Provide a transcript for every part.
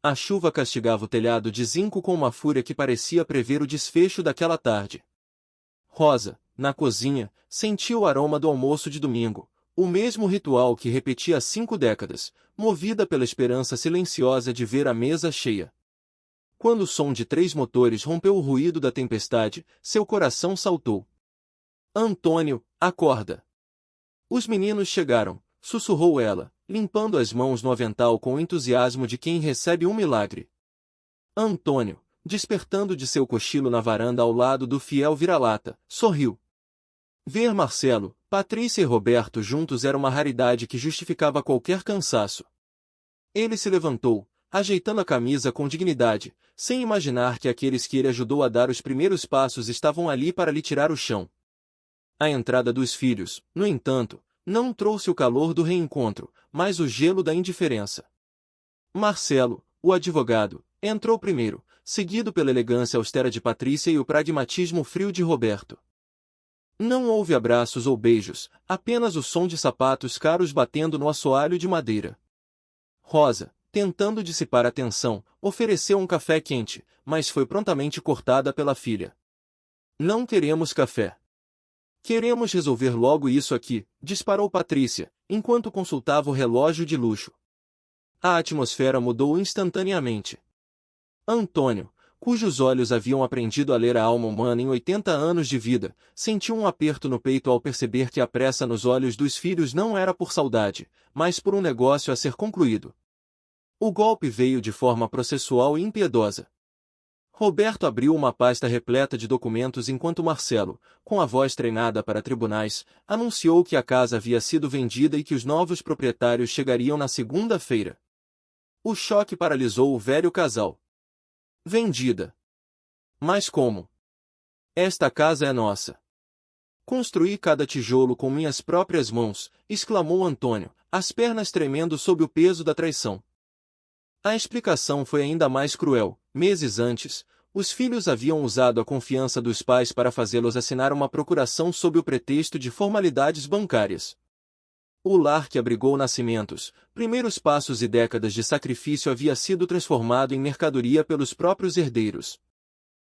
A chuva castigava o telhado de zinco com uma fúria que parecia prever o desfecho daquela tarde. Rosa, na cozinha, sentiu o aroma do almoço de domingo, o mesmo ritual que repetia há 5 décadas, movida pela esperança silenciosa de ver a mesa cheia. Quando o som de 3 motores rompeu o ruído da tempestade, seu coração saltou. Antônio, acorda! Os meninos chegaram, sussurrou ela, limpando as mãos no avental com o entusiasmo de quem recebe um milagre. Antônio, despertando de seu cochilo na varanda ao lado do fiel vira-lata, sorriu. Ver Marcelo, Patrícia e Roberto juntos era uma raridade que justificava qualquer cansaço. Ele se levantou, ajeitando a camisa com dignidade, sem imaginar que aqueles que ele ajudou a dar os primeiros passos estavam ali para lhe tirar o chão. A entrada dos filhos, no entanto, não trouxe o calor do reencontro, mas o gelo da indiferença. Marcelo, o advogado, entrou primeiro, seguido pela elegância austera de Patrícia e o pragmatismo frio de Roberto. Não houve abraços ou beijos, apenas o som de sapatos caros batendo no assoalho de madeira. Rosa, tentando dissipar a tensão, ofereceu um café quente, mas foi prontamente cortada pela filha. Não queremos café. Queremos resolver logo isso aqui, disparou Patrícia, enquanto consultava o relógio de luxo. A atmosfera mudou instantaneamente. Antônio, cujos olhos haviam aprendido a ler a alma humana em 80 anos de vida, sentiu um aperto no peito ao perceber que a pressa nos olhos dos filhos não era por saudade, mas por um negócio a ser concluído. O golpe veio de forma processual e impiedosa. Roberto abriu uma pasta repleta de documentos enquanto Marcelo, com a voz treinada para tribunais, anunciou que a casa havia sido vendida e que os novos proprietários chegariam na segunda-feira. O choque paralisou o velho casal. Vendida. Mas como? Esta casa é nossa. Construí cada tijolo com minhas próprias mãos, exclamou Antônio, as pernas tremendo sob o peso da traição. A explicação foi ainda mais cruel. Meses antes, os filhos haviam usado a confiança dos pais para fazê-los assinar uma procuração sob o pretexto de formalidades bancárias. O lar que abrigou nascimentos, primeiros passos e décadas de sacrifício havia sido transformado em mercadoria pelos próprios herdeiros.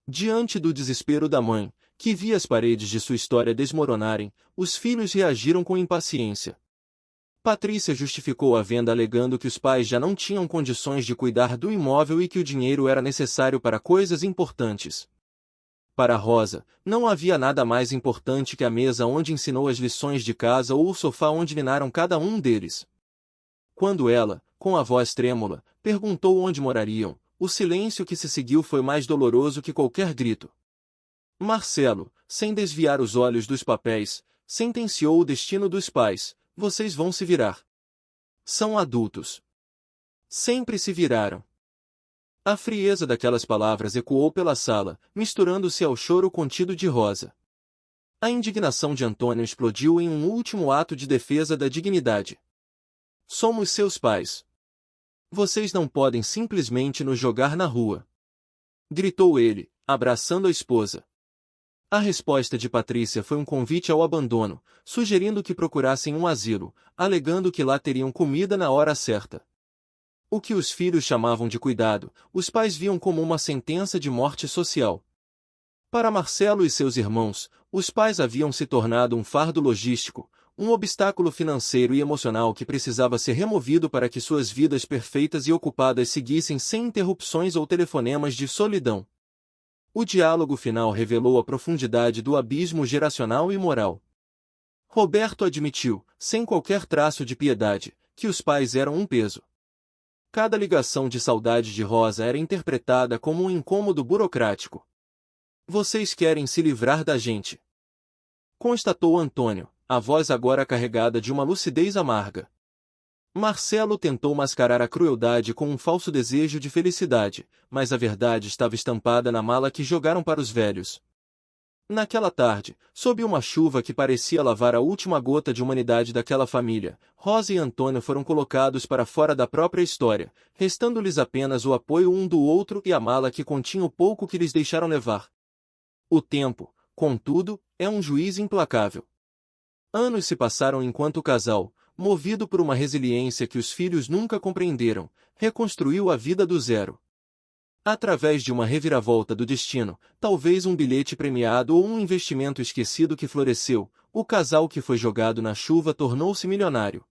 Diante do desespero da mãe, que via as paredes de sua história desmoronarem, os filhos reagiram com impaciência. Patrícia justificou a venda alegando que os pais já não tinham condições de cuidar do imóvel e que o dinheiro era necessário para coisas importantes. Para Rosa, não havia nada mais importante que a mesa onde ensinou as lições de casa ou o sofá onde ninaram cada um deles. Quando ela, com a voz trêmula, perguntou onde morariam, o silêncio que se seguiu foi mais doloroso que qualquer grito. Marcelo, sem desviar os olhos dos papéis, sentenciou o destino dos pais. Vocês vão se virar. São adultos. Sempre se viraram. A frieza daquelas palavras ecoou pela sala, misturando-se ao choro contido de Rosa. A indignação de Antônio explodiu em um último ato de defesa da dignidade. Somos seus pais. Vocês não podem simplesmente nos jogar na rua. Gritou ele, abraçando a esposa. A resposta de Patrícia foi um convite ao abandono, sugerindo que procurassem um asilo, alegando que lá teriam comida na hora certa. O que os filhos chamavam de cuidado, os pais viam como uma sentença de morte social. Para Marcelo e seus irmãos, os pais haviam se tornado um fardo logístico, um obstáculo financeiro e emocional que precisava ser removido para que suas vidas perfeitas e ocupadas seguissem sem interrupções ou telefonemas de solidão. O diálogo final revelou a profundidade do abismo geracional e moral. Roberto admitiu, sem qualquer traço de piedade, que os pais eram um peso. Cada ligação de saudade de Rosa era interpretada como um incômodo burocrático. Vocês querem se livrar da gente, constatou Antônio, a voz agora carregada de uma lucidez amarga. Marcelo tentou mascarar a crueldade com um falso desejo de felicidade, mas a verdade estava estampada na mala que jogaram para os velhos. Naquela tarde, sob uma chuva que parecia lavar a última gota de humanidade daquela família, Rosa e Antônio foram colocados para fora da própria história, restando-lhes apenas o apoio um do outro e a mala que continha o pouco que lhes deixaram levar. O tempo, contudo, é um juiz implacável. Anos se passaram enquanto o casal, movido por uma resiliência que os filhos nunca compreenderam, reconstruiu a vida do zero. Através de uma reviravolta do destino, talvez um bilhete premiado ou um investimento esquecido que floresceu, o casal que foi jogado na chuva tornou-se milionário.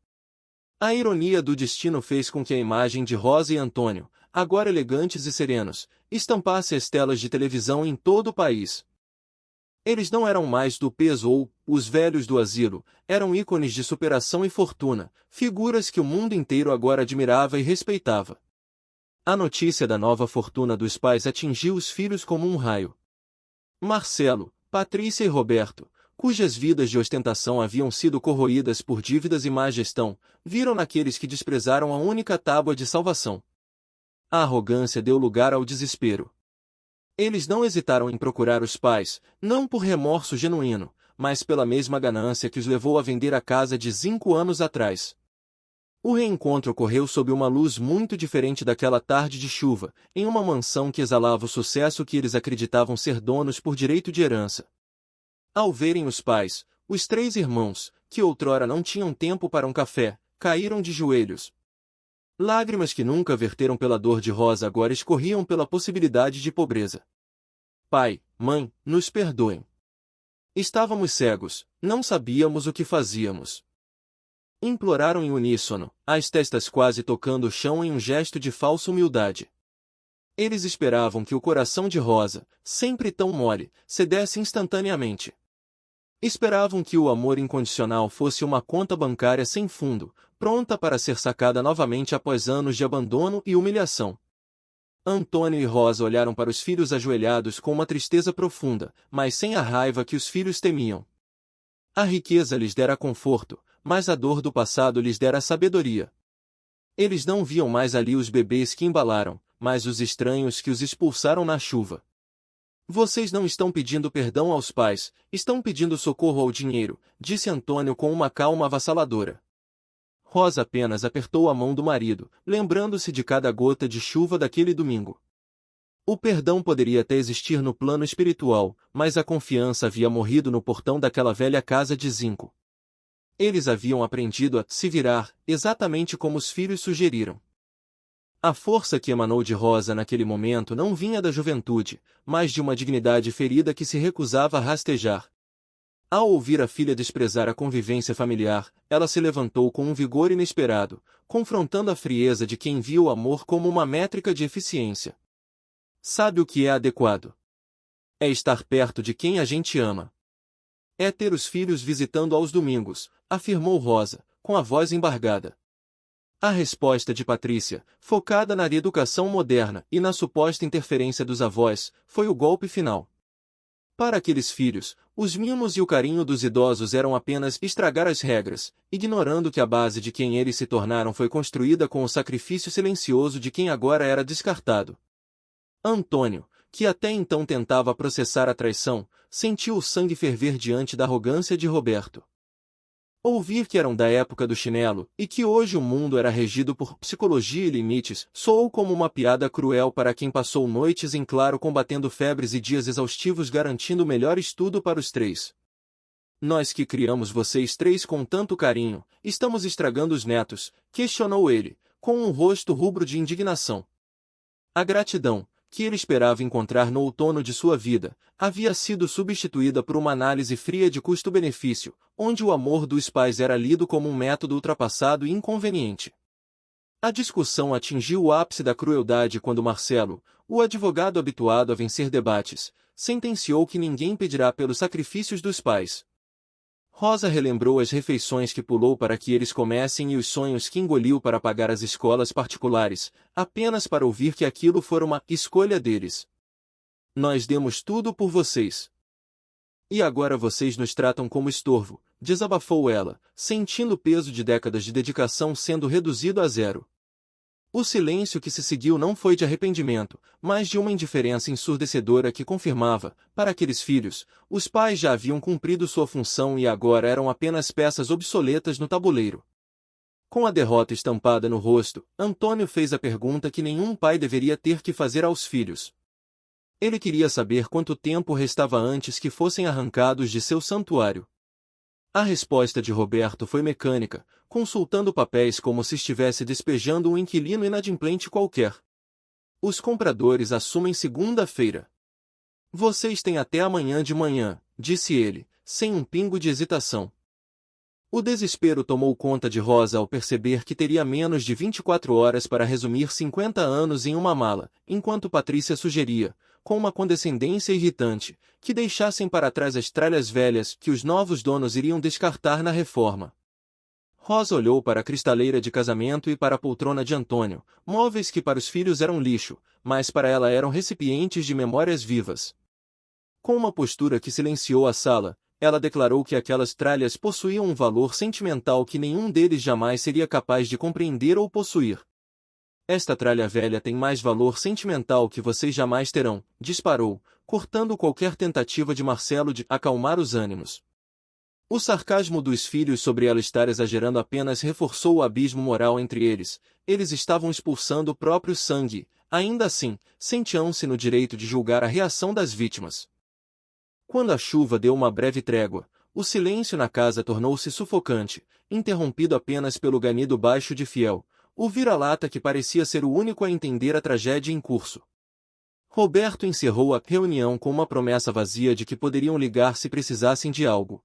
A ironia do destino fez com que a imagem de Rosa e Antônio, agora elegantes e serenos, estampasse as telas de televisão em todo o país. Eles não eram mais do peso ou, os velhos do asilo, eram ícones de superação e fortuna, figuras que o mundo inteiro agora admirava e respeitava. A notícia da nova fortuna dos pais atingiu os filhos como um raio. Marcelo, Patrícia e Roberto, cujas vidas de ostentação haviam sido corroídas por dívidas e má gestão, viram naqueles que desprezaram a única tábua de salvação. A arrogância deu lugar ao desespero. Eles não hesitaram em procurar os pais, não por remorso genuíno, mas pela mesma ganância que os levou a vender a casa de 5 anos atrás. O reencontro ocorreu sob uma luz muito diferente daquela tarde de chuva, em uma mansão que exalava o sucesso que eles acreditavam ser donos por direito de herança. Ao verem os pais, os 3 irmãos, que outrora não tinham tempo para um café, caíram de joelhos. Lágrimas que nunca verteram pela dor de Rosa agora escorriam pela possibilidade de pobreza. Pai, mãe, nos perdoem. Estávamos cegos, não sabíamos o que fazíamos. Imploraram em uníssono, as testas quase tocando o chão em um gesto de falsa humildade. Eles esperavam que o coração de Rosa, sempre tão mole, cedesse instantaneamente. Esperavam que o amor incondicional fosse uma conta bancária sem fundo, pronta para ser sacada novamente após anos de abandono e humilhação. Antônio e Rosa olharam para os filhos ajoelhados com uma tristeza profunda, mas sem a raiva que os filhos temiam. A riqueza lhes dera conforto, mas a dor do passado lhes dera sabedoria. Eles não viam mais ali os bebês que embalaram, mas os estranhos que os expulsaram na chuva. Vocês não estão pedindo perdão aos pais, estão pedindo socorro ao dinheiro, disse Antônio com uma calma avassaladora. Rosa apenas apertou a mão do marido, lembrando-se de cada gota de chuva daquele domingo. O perdão poderia até existir no plano espiritual, mas a confiança havia morrido no portão daquela velha casa de zinco. Eles haviam aprendido a se virar, exatamente como os filhos sugeriram. A força que emanou de Rosa naquele momento não vinha da juventude, mas de uma dignidade ferida que se recusava a rastejar. Ao ouvir a filha desprezar a convivência familiar, ela se levantou com um vigor inesperado, confrontando a frieza de quem via o amor como uma métrica de eficiência. Sabe o que é adequado? É estar perto de quem a gente ama. É ter os filhos visitando aos domingos, afirmou Rosa, com a voz embargada. A resposta de Patrícia, focada na educação moderna e na suposta interferência dos avós, foi o golpe final. Para aqueles filhos, os mimos e o carinho dos idosos eram apenas estragar as regras, ignorando que a base de quem eles se tornaram foi construída com o sacrifício silencioso de quem agora era descartado. Antônio, que até então tentava processar a traição, sentiu o sangue ferver diante da arrogância de Roberto. Ouvir que eram da época do chinelo, e que hoje o mundo era regido por psicologia e limites, soou como uma piada cruel para quem passou noites em claro combatendo febres e dias exaustivos garantindo o melhor estudo para os 3. Nós que criamos vocês 3 com tanto carinho, estamos estragando os netos, questionou ele, com um rosto rubro de indignação. A gratidão, que ele esperava encontrar no outono de sua vida, havia sido substituída por uma análise fria de custo-benefício, onde o amor dos pais era lido como um método ultrapassado e inconveniente. A discussão atingiu o ápice da crueldade quando Marcelo, o advogado habituado a vencer debates, sentenciou que ninguém pedirá pelos sacrifícios dos pais. Rosa relembrou as refeições que pulou para que eles comessem e os sonhos que engoliu para pagar as escolas particulares, apenas para ouvir que aquilo fora uma escolha deles. Nós demos tudo por vocês. E agora vocês nos tratam como estorvo, desabafou ela, sentindo o peso de décadas de dedicação sendo reduzido a zero. O silêncio que se seguiu não foi de arrependimento, mas de uma indiferença ensurdecedora que confirmava, para aqueles filhos, os pais já haviam cumprido sua função e agora eram apenas peças obsoletas no tabuleiro. Com a derrota estampada no rosto, Antônio fez a pergunta que nenhum pai deveria ter que fazer aos filhos. Ele queria saber quanto tempo restava antes que fossem arrancados de seu santuário. A resposta de Roberto foi mecânica, consultando papéis como se estivesse despejando um inquilino inadimplente qualquer. Os compradores assumem segunda-feira. Vocês têm até amanhã de manhã, disse ele, sem um pingo de hesitação. O desespero tomou conta de Rosa ao perceber que teria menos de 24 horas para resumir 50 anos em uma mala, enquanto Patrícia sugeria, com uma condescendência irritante, que deixassem para trás as tralhas velhas que os novos donos iriam descartar na reforma. Rosa olhou para a cristaleira de casamento e para a poltrona de Antônio, móveis que para os filhos eram lixo, mas para ela eram recipientes de memórias vivas. Com uma postura que silenciou a sala, ela declarou que aquelas tralhas possuíam um valor sentimental que nenhum deles jamais seria capaz de compreender ou possuir. Esta tralha velha tem mais valor sentimental que vocês jamais terão, disparou, cortando qualquer tentativa de Marcelo de acalmar os ânimos. O sarcasmo dos filhos sobre ela estar exagerando apenas reforçou o abismo moral entre eles. Eles estavam expulsando o próprio sangue, ainda assim, sentiam-se no direito de julgar a reação das vítimas. Quando a chuva deu uma breve trégua, o silêncio na casa tornou-se sufocante, interrompido apenas pelo ganido baixo de Fiel, o vira-lata que parecia ser o único a entender a tragédia em curso. Roberto encerrou a reunião com uma promessa vazia de que poderiam ligar se precisassem de algo.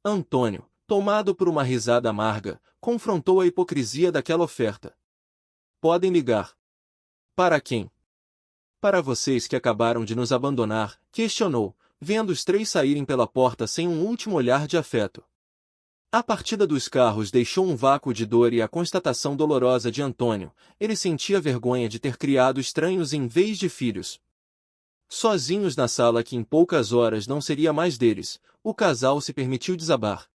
Antônio, tomado por uma risada amarga, confrontou a hipocrisia daquela oferta. Podem ligar. Para quem? Para vocês que acabaram de nos abandonar, questionou, vendo os três saírem pela porta sem um último olhar de afeto. A partida dos carros deixou um vácuo de dor e a constatação dolorosa de Antônio. Ele sentia vergonha de ter criado estranhos em vez de filhos. Sozinhos na sala que em poucas horas não seria mais deles, o casal se permitiu desabar.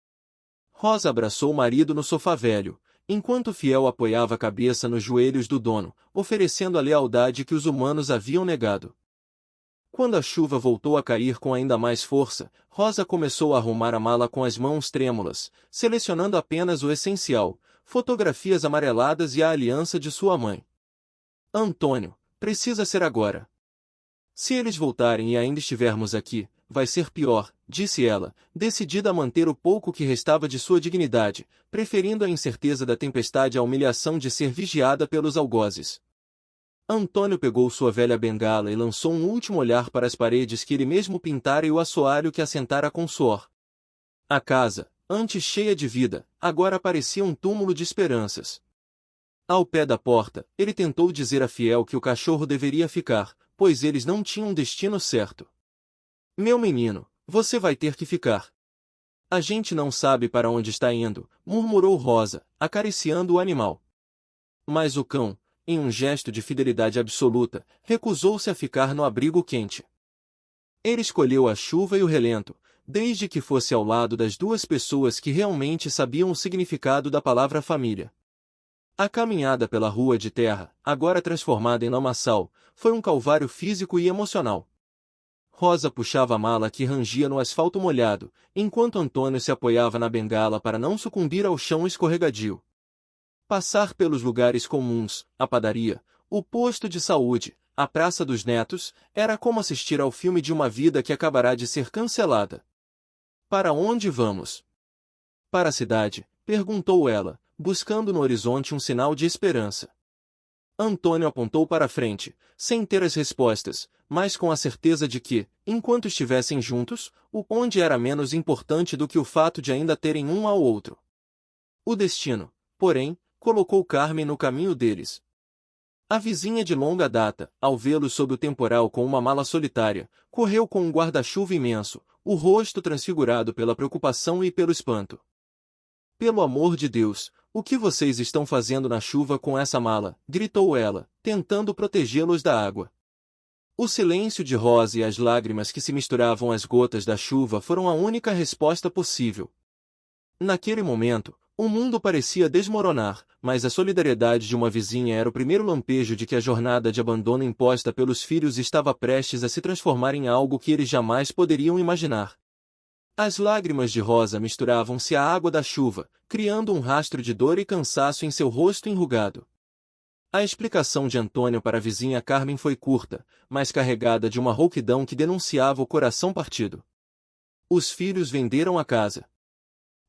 Rosa abraçou o marido no sofá velho, enquanto Fiel apoiava a cabeça nos joelhos do dono, oferecendo a lealdade que os humanos haviam negado. Quando a chuva voltou a cair com ainda mais força, Rosa começou a arrumar a mala com as mãos trêmulas, selecionando apenas o essencial, fotografias amareladas e a aliança de sua mãe. Antônio, precisa ser agora. Se eles voltarem e ainda estivermos aqui, vai ser pior, disse ela, decidida a manter o pouco que restava de sua dignidade, preferindo a incerteza da tempestade à humilhação de ser vigiada pelos algozes. Antônio pegou sua velha bengala e lançou um último olhar para as paredes que ele mesmo pintara e o assoalho que assentara com suor. A casa, antes cheia de vida, agora parecia um túmulo de esperanças. Ao pé da porta, ele tentou dizer a Fiel que o cachorro deveria ficar, pois eles não tinham um destino certo. Meu menino, você vai ter que ficar. A gente não sabe para onde está indo, murmurou Rosa, acariciando o animal. Mas o cão, em um gesto de fidelidade absoluta, recusou-se a ficar no abrigo quente. Ele escolheu a chuva e o relento, desde que fosse ao lado das duas pessoas que realmente sabiam o significado da palavra família. A caminhada pela rua de terra, agora transformada em lamaçal, foi um calvário físico e emocional. Rosa puxava a mala que rangia no asfalto molhado, enquanto Antônio se apoiava na bengala para não sucumbir ao chão escorregadio. Passar pelos lugares comuns, a padaria, o posto de saúde, a Praça dos Netos, era como assistir ao filme de uma vida que acabará de ser cancelada. Para onde vamos? Para a cidade, perguntou ela, buscando no horizonte um sinal de esperança. Antônio apontou para a frente, sem ter as respostas, mas com a certeza de que, enquanto estivessem juntos, o onde era menos importante do que o fato de ainda terem um ao outro. O destino, porém, colocou Carmen no caminho deles. A vizinha de longa data, ao vê-los sob o temporal com uma mala solitária, correu com um guarda-chuva imenso, o rosto transfigurado pela preocupação e pelo espanto. Pelo amor de Deus, o que vocês estão fazendo na chuva com essa mala? Gritou ela, tentando protegê-los da água. O silêncio de Rosa e as lágrimas que se misturavam às gotas da chuva foram a única resposta possível. Naquele momento, o mundo parecia desmoronar, mas a solidariedade de uma vizinha era o primeiro lampejo de que a jornada de abandono imposta pelos filhos estava prestes a se transformar em algo que eles jamais poderiam imaginar. As lágrimas de Rosa misturavam-se à água da chuva, criando um rastro de dor e cansaço em seu rosto enrugado. A explicação de Antônio para a vizinha Carmen foi curta, mas carregada de uma rouquidão que denunciava o coração partido. Os filhos venderam a casa.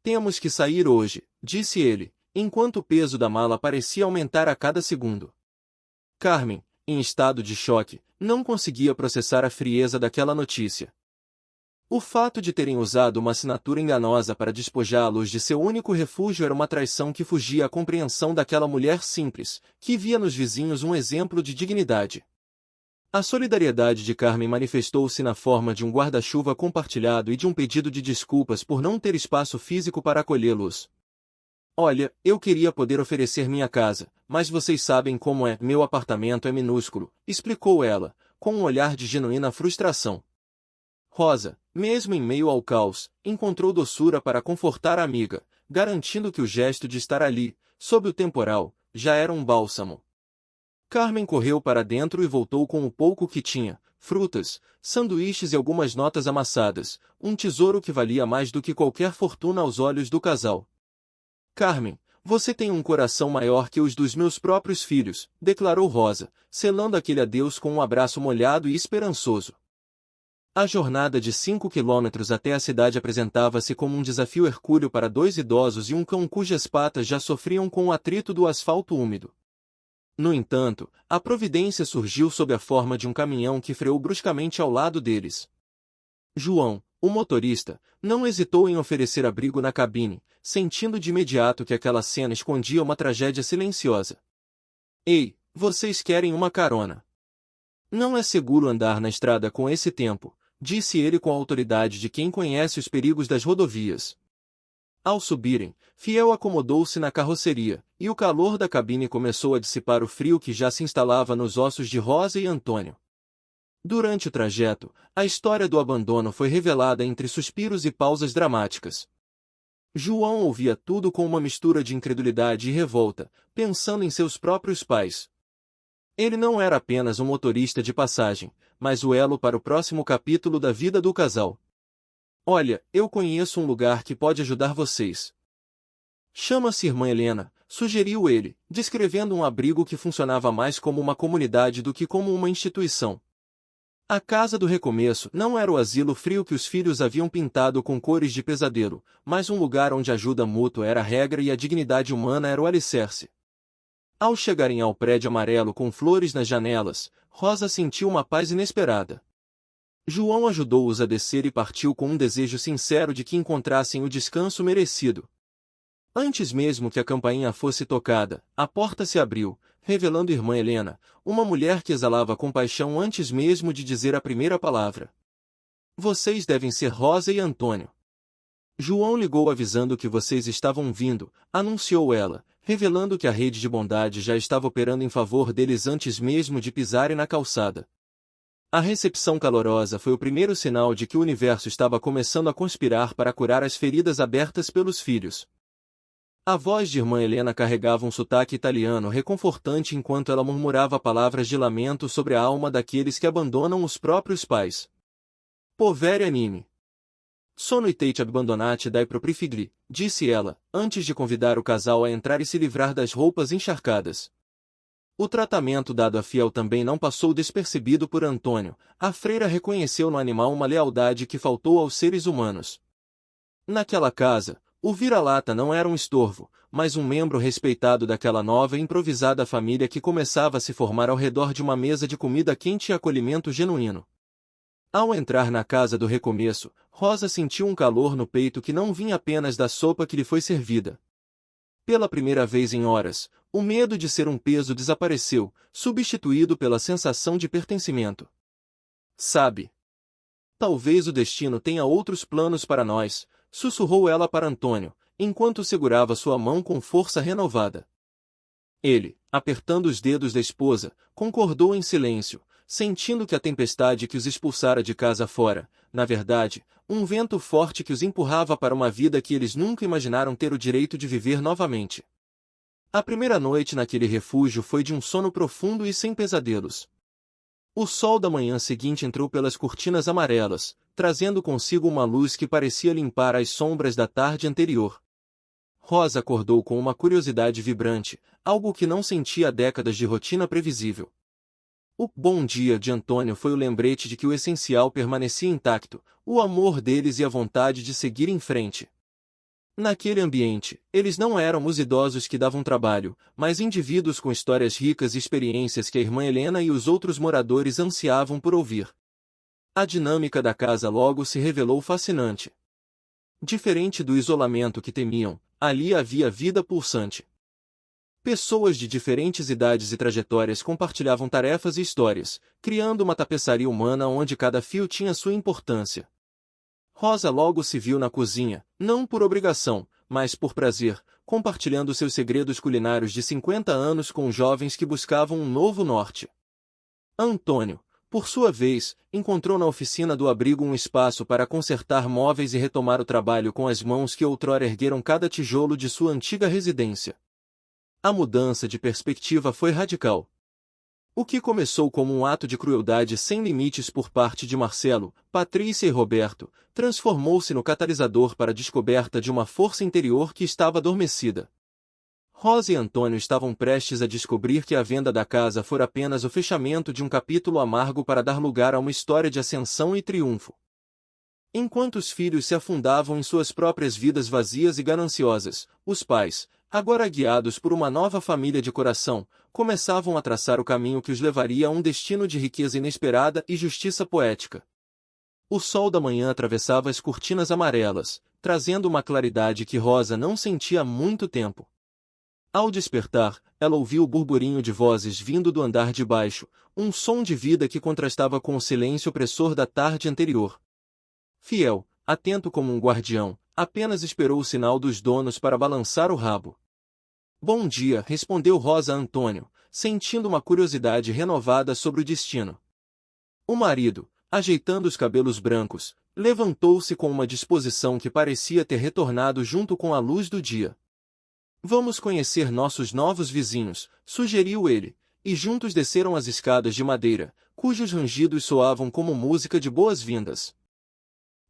Temos que sair hoje, disse ele, enquanto o peso da mala parecia aumentar a cada segundo. Carmen, em estado de choque, não conseguia processar a frieza daquela notícia. O fato de terem usado uma assinatura enganosa para despojá-los de seu único refúgio era uma traição que fugia à compreensão daquela mulher simples, que via nos vizinhos um exemplo de dignidade. A solidariedade de Carmen manifestou-se na forma de um guarda-chuva compartilhado e de um pedido de desculpas por não ter espaço físico para acolhê-los. Olha, eu queria poder oferecer minha casa, mas vocês sabem como é, meu apartamento é minúsculo, explicou ela, com um olhar de genuína frustração. Rosa, mesmo em meio ao caos, encontrou doçura para confortar a amiga, garantindo que o gesto de estar ali, sob o temporal, já era um bálsamo. Carmen correu para dentro e voltou com o pouco que tinha, frutas, sanduíches e algumas notas amassadas, um tesouro que valia mais do que qualquer fortuna aos olhos do casal. Carmen, você tem um coração maior que os dos meus próprios filhos, declarou Rosa, selando aquele adeus com um abraço molhado e esperançoso. A jornada de 5 quilômetros até a cidade apresentava-se como um desafio hercúleo para dois idosos e um cão cujas patas já sofriam com o atrito do asfalto úmido. No entanto, a providência surgiu sob a forma de um caminhão que freou bruscamente ao lado deles. João, o motorista, não hesitou em oferecer abrigo na cabine, sentindo de imediato que aquela cena escondia uma tragédia silenciosa. Ei, vocês querem uma carona? Não é seguro andar na estrada com esse tempo, disse ele com a autoridade de quem conhece os perigos das rodovias. Ao subirem, Fiel acomodou-se na carroceria, e o calor da cabine começou a dissipar o frio que já se instalava nos ossos de Rosa e Antônio. Durante o trajeto, a história do abandono foi revelada entre suspiros e pausas dramáticas. João ouvia tudo com uma mistura de incredulidade e revolta, pensando em seus próprios pais. Ele não era apenas um motorista de passagem, mas o elo para o próximo capítulo da vida do casal. Olha, eu conheço um lugar que pode ajudar vocês. Chama-se Irmã Helena, sugeriu ele, descrevendo um abrigo que funcionava mais como uma comunidade do que como uma instituição. A Casa do Recomeço não era o asilo frio que os filhos haviam pintado com cores de pesadelo, mas um lugar onde a ajuda mútua era a regra e a dignidade humana era o alicerce. Ao chegarem ao prédio amarelo com flores nas janelas, Rosa sentiu uma paz inesperada. João ajudou-os a descer e partiu com um desejo sincero de que encontrassem o descanso merecido. Antes mesmo que a campainha fosse tocada, a porta se abriu, revelando Irmã Helena, uma mulher que exalava compaixão antes mesmo de dizer a primeira palavra. Vocês devem ser Rosa e Antônio. João ligou avisando que vocês estavam vindo, anunciou ela, revelando que a rede de bondade já estava operando em favor deles antes mesmo de pisarem na calçada. A recepção calorosa foi o primeiro sinal de que o universo estava começando a conspirar para curar as feridas abertas pelos filhos. A voz de Irmã Helena carregava um sotaque italiano reconfortante enquanto ela murmurava palavras de lamento sobre a alma daqueles que abandonam os próprios pais. Poveri anime. Sono te abbandonati dai propri figli, disse ela, antes de convidar o casal a entrar e se livrar das roupas encharcadas. O tratamento dado a Fiel também não passou despercebido por Antônio. A freira reconheceu no animal uma lealdade que faltou aos seres humanos. Naquela casa, o vira-lata não era um estorvo, mas um membro respeitado daquela nova e improvisada família que começava a se formar ao redor de uma mesa de comida quente e acolhimento genuíno. Ao entrar na casa do recomeço, Rosa sentiu um calor no peito que não vinha apenas da sopa que lhe foi servida. Pela primeira vez em horas, o medo de ser um peso desapareceu, substituído pela sensação de pertencimento. Sabe? Talvez o destino tenha outros planos para nós, sussurrou ela para Antônio, enquanto segurava sua mão com força renovada. Ele, apertando os dedos da esposa, concordou em silêncio, sentindo que a tempestade que os expulsara de casa fora, na verdade, um vento forte que os empurrava para uma vida que eles nunca imaginaram ter o direito de viver novamente. A primeira noite naquele refúgio foi de um sono profundo e sem pesadelos. O sol da manhã seguinte entrou pelas cortinas amarelas, trazendo consigo uma luz que parecia limpar as sombras da tarde anterior. Rosa acordou com uma curiosidade vibrante, algo que não sentia há décadas de rotina previsível. O bom dia de Antônio foi o lembrete de que o essencial permanecia intacto, o amor deles e a vontade de seguir em frente. Naquele ambiente, eles não eram os idosos que davam trabalho, mas indivíduos com histórias ricas e experiências que a irmã Helena e os outros moradores ansiavam por ouvir. A dinâmica da casa logo se revelou fascinante. Diferente do isolamento que temiam, ali havia vida pulsante. Pessoas de diferentes idades e trajetórias compartilhavam tarefas e histórias, criando uma tapeçaria humana onde cada fio tinha sua importância. Rosa logo se viu na cozinha, não por obrigação, mas por prazer, compartilhando seus segredos culinários de 50 anos com jovens que buscavam um novo norte. Antônio, por sua vez, encontrou na oficina do abrigo um espaço para consertar móveis e retomar o trabalho com as mãos que outrora ergueram cada tijolo de sua antiga residência. A mudança de perspectiva foi radical. O que começou como um ato de crueldade sem limites por parte de Marcelo, Patrícia e Roberto, transformou-se no catalisador para a descoberta de uma força interior que estava adormecida. Rosa e Antônio estavam prestes a descobrir que a venda da casa fora apenas o fechamento de um capítulo amargo para dar lugar a uma história de ascensão e triunfo. Enquanto os filhos se afundavam em suas próprias vidas vazias e gananciosas, os pais, agora guiados por uma nova família de coração, começavam a traçar o caminho que os levaria a um destino de riqueza inesperada e justiça poética. O sol da manhã atravessava as cortinas amarelas, trazendo uma claridade que Rosa não sentia há muito tempo. Ao despertar, ela ouviu o burburinho de vozes vindo do andar de baixo, um som de vida que contrastava com o silêncio opressor da tarde anterior. Fiel, atento como um guardião, apenas esperou o sinal dos donos para balançar o rabo. Bom dia, respondeu Rosa a Antônio, sentindo uma curiosidade renovada sobre o destino. O marido, ajeitando os cabelos brancos, levantou-se com uma disposição que parecia ter retornado junto com a luz do dia. Vamos conhecer nossos novos vizinhos, sugeriu ele, e juntos desceram as escadas de madeira, cujos rangidos soavam como música de boas-vindas.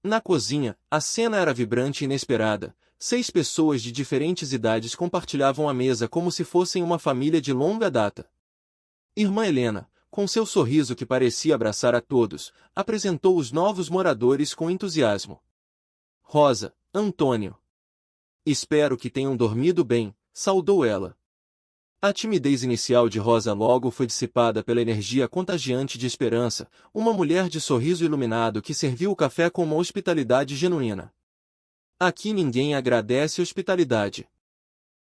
Na cozinha, a cena era vibrante e inesperada. 6 pessoas de diferentes idades compartilhavam a mesa como se fossem uma família de longa data. Irmã Helena, com seu sorriso que parecia abraçar a todos, apresentou os novos moradores com entusiasmo. Rosa, Antônio. Espero que tenham dormido bem, saudou ela. A timidez inicial de Rosa logo foi dissipada pela energia contagiante de Esperança, uma mulher de sorriso iluminado que serviu o café com uma hospitalidade genuína. Aqui ninguém agradece hospitalidade.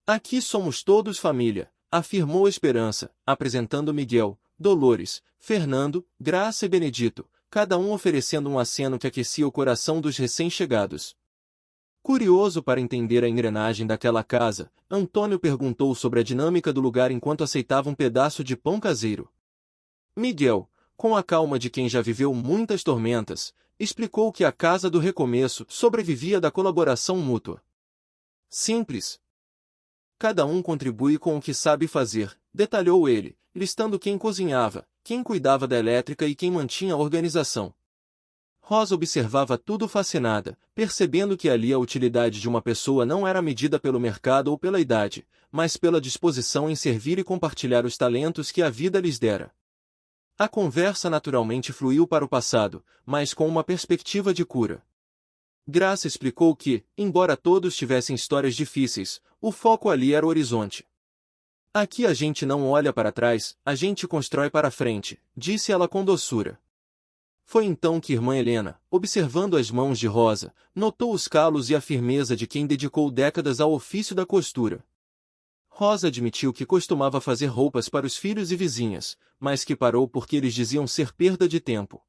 Aqui somos todos família, afirmou Esperança, apresentando Miguel, Dolores, Fernando, Graça e Benedito, cada um oferecendo um aceno que aquecia o coração dos recém-chegados. Curioso para entender a engrenagem daquela casa, Antônio perguntou sobre a dinâmica do lugar enquanto aceitava um pedaço de pão caseiro. Miguel, com a calma de quem já viveu muitas tormentas, explicou que a casa do recomeço sobrevivia da colaboração mútua. Simples. Cada um contribui com o que sabe fazer, detalhou ele, listando quem cozinhava, quem cuidava da elétrica e quem mantinha a organização. Rosa observava tudo fascinada, percebendo que ali a utilidade de uma pessoa não era medida pelo mercado ou pela idade, mas pela disposição em servir e compartilhar os talentos que a vida lhes dera. A conversa naturalmente fluiu para o passado, mas com uma perspectiva de cura. Graça explicou que, embora todos tivessem histórias difíceis, o foco ali era o horizonte. Aqui a gente não olha para trás, a gente constrói para frente, disse ela com doçura. Foi então que irmã Helena, observando as mãos de Rosa, notou os calos e a firmeza de quem dedicou décadas ao ofício da costura. Rosa admitiu que costumava fazer roupas para os filhos e vizinhas, mas que parou porque eles diziam ser perda de tempo.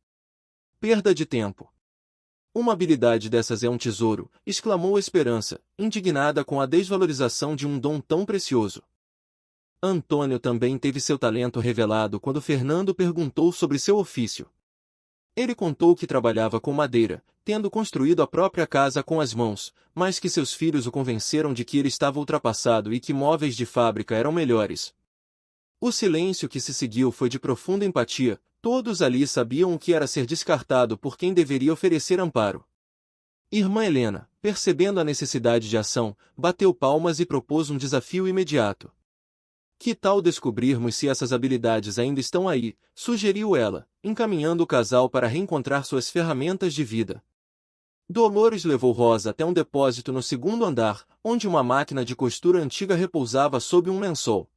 Perda de tempo. Uma habilidade dessas é um tesouro, exclamou Esperança, indignada com a desvalorização de um dom tão precioso. Antônio também teve seu talento revelado quando Fernando perguntou sobre seu ofício. Ele contou que trabalhava com madeira, tendo construído a própria casa com as mãos, mas que seus filhos o convenceram de que ele estava ultrapassado e que móveis de fábrica eram melhores. O silêncio que se seguiu foi de profunda empatia, todos ali sabiam o que era ser descartado por quem deveria oferecer amparo. Irmã Helena, percebendo a necessidade de ação, bateu palmas e propôs um desafio imediato. Que tal descobrirmos se essas habilidades ainda estão aí, sugeriu ela, encaminhando o casal para reencontrar suas ferramentas de vida. Dolores levou Rosa até um depósito no segundo andar, onde uma máquina de costura antiga repousava sob um lençol.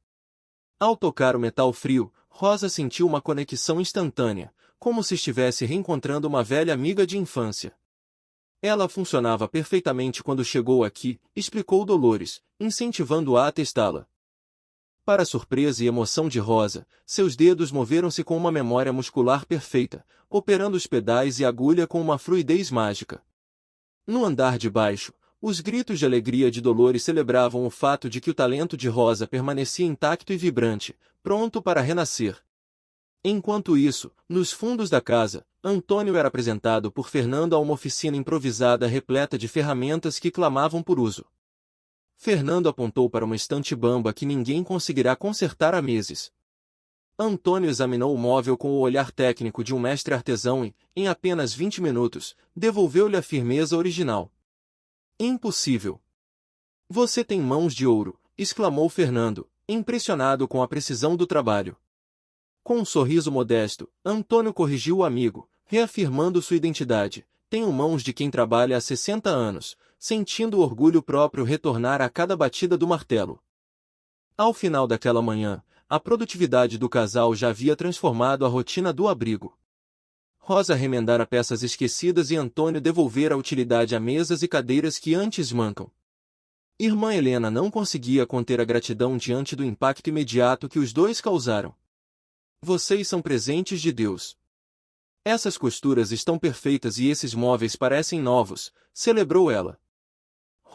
Ao tocar o metal frio, Rosa sentiu uma conexão instantânea, como se estivesse reencontrando uma velha amiga de infância. Ela funcionava perfeitamente quando chegou aqui, explicou Dolores, incentivando-a a testá-la. Para a surpresa e emoção de Rosa, seus dedos moveram-se com uma memória muscular perfeita, operando os pedais e a agulha com uma fluidez mágica. No andar de baixo, os gritos de alegria de Dolores celebravam o fato de que o talento de Rosa permanecia intacto e vibrante, pronto para renascer. Enquanto isso, nos fundos da casa, Antônio era apresentado por Fernando a uma oficina improvisada repleta de ferramentas que clamavam por uso. Fernando apontou para uma estante bamba que ninguém conseguirá consertar há meses. Antônio examinou o móvel com o olhar técnico de um mestre artesão e, em apenas 20 minutos, devolveu-lhe a firmeza original. Impossível! Você tem mãos de ouro, exclamou Fernando, impressionado com a precisão do trabalho. Com um sorriso modesto, Antônio corrigiu o amigo, reafirmando sua identidade. Tenho mãos de quem trabalha há 60 anos, sentindo o orgulho próprio retornar a cada batida do martelo. Ao final daquela manhã, a produtividade do casal já havia transformado a rotina do abrigo. Rosa remendara peças esquecidas e Antônio devolvera a utilidade a mesas e cadeiras que antes mancam. Irmã Helena não conseguia conter a gratidão diante do impacto imediato que os dois causaram. Vocês são presentes de Deus. Essas costuras estão perfeitas e esses móveis parecem novos, celebrou ela.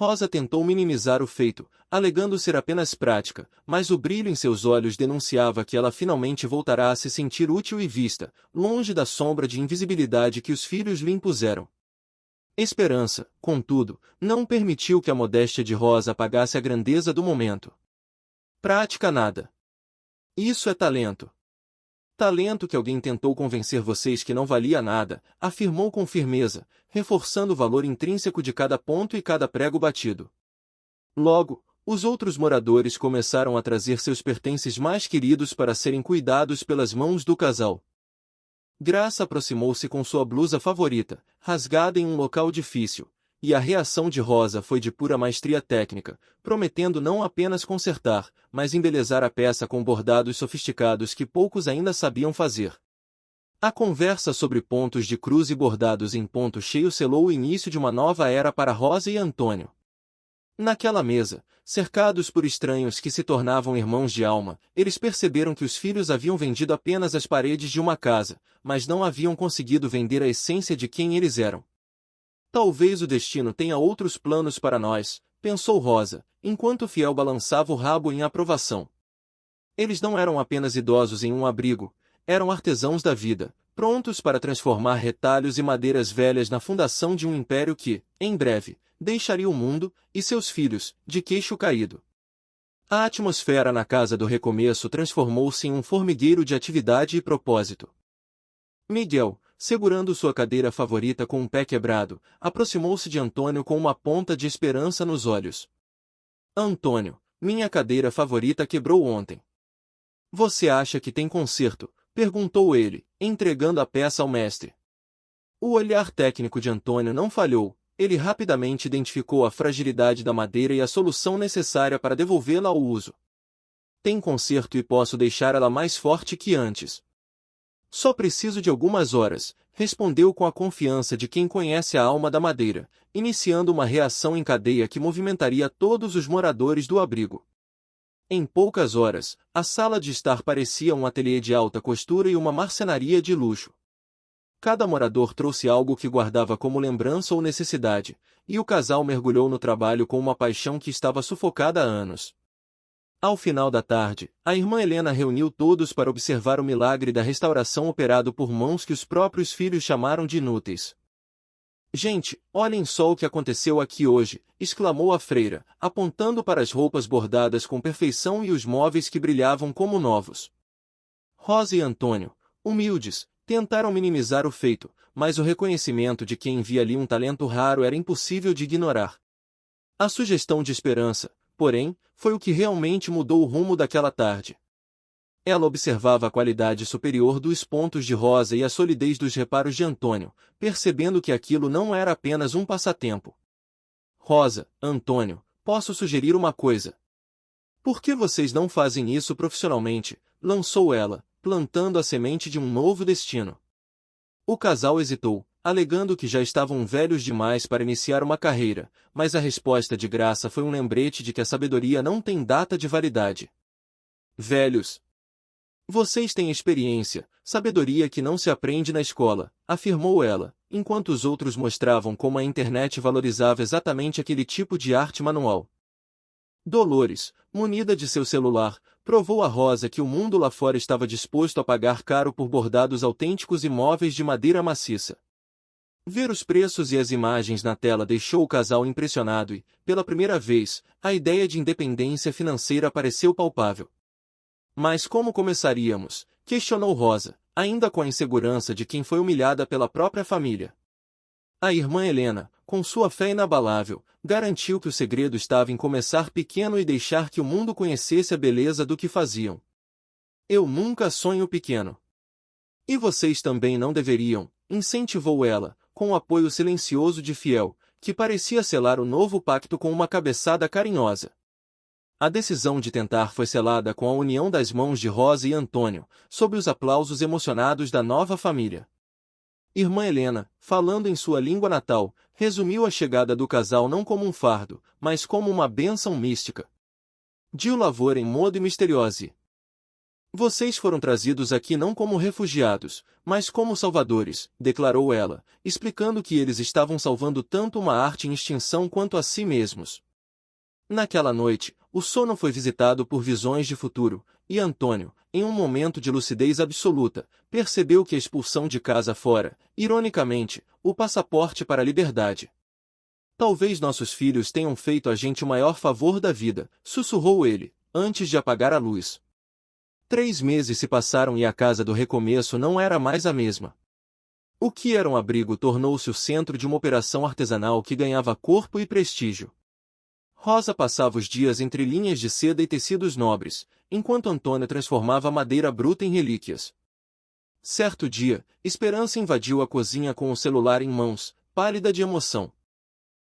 Rosa tentou minimizar o feito, alegando ser apenas prática, mas o brilho em seus olhos denunciava que ela finalmente voltará a se sentir útil e vista, longe da sombra de invisibilidade que os filhos lhe impuseram. Esperança, contudo, não permitiu que a modéstia de Rosa apagasse a grandeza do momento. Prática nada. Isso é talento. Talento que alguém tentou convencer vocês que não valia nada, afirmou com firmeza, reforçando o valor intrínseco de cada ponto e cada prego batido. Logo, os outros moradores começaram a trazer seus pertences mais queridos para serem cuidados pelas mãos do casal. Graça aproximou-se com sua blusa favorita, rasgada em um local difícil, e a reação de Rosa foi de pura maestria técnica, prometendo não apenas consertar, mas embelezar a peça com bordados sofisticados que poucos ainda sabiam fazer. A conversa sobre pontos de cruz e bordados em ponto cheio selou o início de uma nova era para Rosa e Antônio. Naquela mesa, cercados por estranhos que se tornavam irmãos de alma, eles perceberam que os filhos haviam vendido apenas as paredes de uma casa, mas não haviam conseguido vender a essência de quem eles eram. Talvez o destino tenha outros planos para nós, pensou Rosa, enquanto o fiel balançava o rabo em aprovação. Eles não eram apenas idosos em um abrigo, eram artesãos da vida, prontos para transformar retalhos e madeiras velhas na fundação de um império que, em breve, deixaria o mundo e seus filhos de queixo caído. A atmosfera na casa do recomeço transformou-se em um formigueiro de atividade e propósito. Miguel, segurando sua cadeira favorita com um pé quebrado, aproximou-se de Antônio com uma ponta de esperança nos olhos. Antônio, minha cadeira favorita quebrou ontem. Você acha que tem conserto? Perguntou ele, entregando a peça ao mestre. O olhar técnico de Antônio não falhou, ele rapidamente identificou a fragilidade da madeira e a solução necessária para devolvê-la ao uso. Tem conserto e posso deixar ela mais forte que antes. Só preciso de algumas horas, respondeu com a confiança de quem conhece a alma da madeira, iniciando uma reação em cadeia que movimentaria todos os moradores do abrigo. Em poucas horas, a sala de estar parecia um ateliê de alta costura e uma marcenaria de luxo. Cada morador trouxe algo que guardava como lembrança ou necessidade, e o casal mergulhou no trabalho com uma paixão que estava sufocada há anos. Ao final da tarde, a irmã Helena reuniu todos para observar o milagre da restauração operado por mãos que os próprios filhos chamaram de inúteis. Gente, olhem só o que aconteceu aqui hoje, exclamou a freira, apontando para as roupas bordadas com perfeição e os móveis que brilhavam como novos. Rosa e Antônio, humildes, tentaram minimizar o feito, mas o reconhecimento de quem via ali um talento raro era impossível de ignorar. A sugestão de esperança, porém, foi o que realmente mudou o rumo daquela tarde. Ela observava a qualidade superior dos pontos de Rosa e a solidez dos reparos de Antônio, percebendo que aquilo não era apenas um passatempo. Rosa, Antônio, posso sugerir uma coisa? Por que vocês não fazem isso profissionalmente? Lançou ela, plantando a semente de um novo destino. O casal hesitou, alegando que já estavam velhos demais para iniciar uma carreira, mas a resposta de Graça foi um lembrete de que a sabedoria não tem data de validade. Velhos. Vocês têm experiência, sabedoria que não se aprende na escola, afirmou ela, enquanto os outros mostravam como a internet valorizava exatamente aquele tipo de arte manual. Dolores, munida de seu celular, provou a Rosa que o mundo lá fora estava disposto a pagar caro por bordados autênticos e móveis de madeira maciça. Ver os preços e as imagens na tela deixou o casal impressionado e, pela primeira vez, a ideia de independência financeira pareceu palpável. Mas como começaríamos? Questionou Rosa, ainda com a insegurança de quem foi humilhada pela própria família. A irmã Helena, com sua fé inabalável, garantiu que o segredo estava em começar pequeno e deixar que o mundo conhecesse a beleza do que faziam. Eu nunca sonho pequeno. E vocês também não deveriam, incentivou ela, com o apoio silencioso de Fiel, que parecia selar o novo pacto com uma cabeçada carinhosa. A decisão de tentar foi selada com a união das mãos de Rosa e Antônio, sob os aplausos emocionados da nova família. Irmã Helena, falando em sua língua natal, resumiu a chegada do casal não como um fardo, mas como uma bênção mística. Dio lavor em modo e misteriosi. Vocês foram trazidos aqui não como refugiados, mas como salvadores, declarou ela, explicando que eles estavam salvando tanto uma arte em extinção quanto a si mesmos. Naquela noite, o sono foi visitado por visões de futuro, e Antônio, em um momento de lucidez absoluta, percebeu que a expulsão de casa fora, ironicamente, o passaporte para a liberdade. Talvez nossos filhos tenham feito a gente o maior favor da vida, sussurrou ele, antes de apagar a luz. 3 meses se passaram e a casa do recomeço não era mais a mesma. O que era um abrigo tornou-se o centro de uma operação artesanal que ganhava corpo e prestígio. Rosa passava os dias entre linhas de seda e tecidos nobres, enquanto Antônio transformava a madeira bruta em relíquias. Certo dia, Esperança invadiu a cozinha com o celular em mãos, pálida de emoção.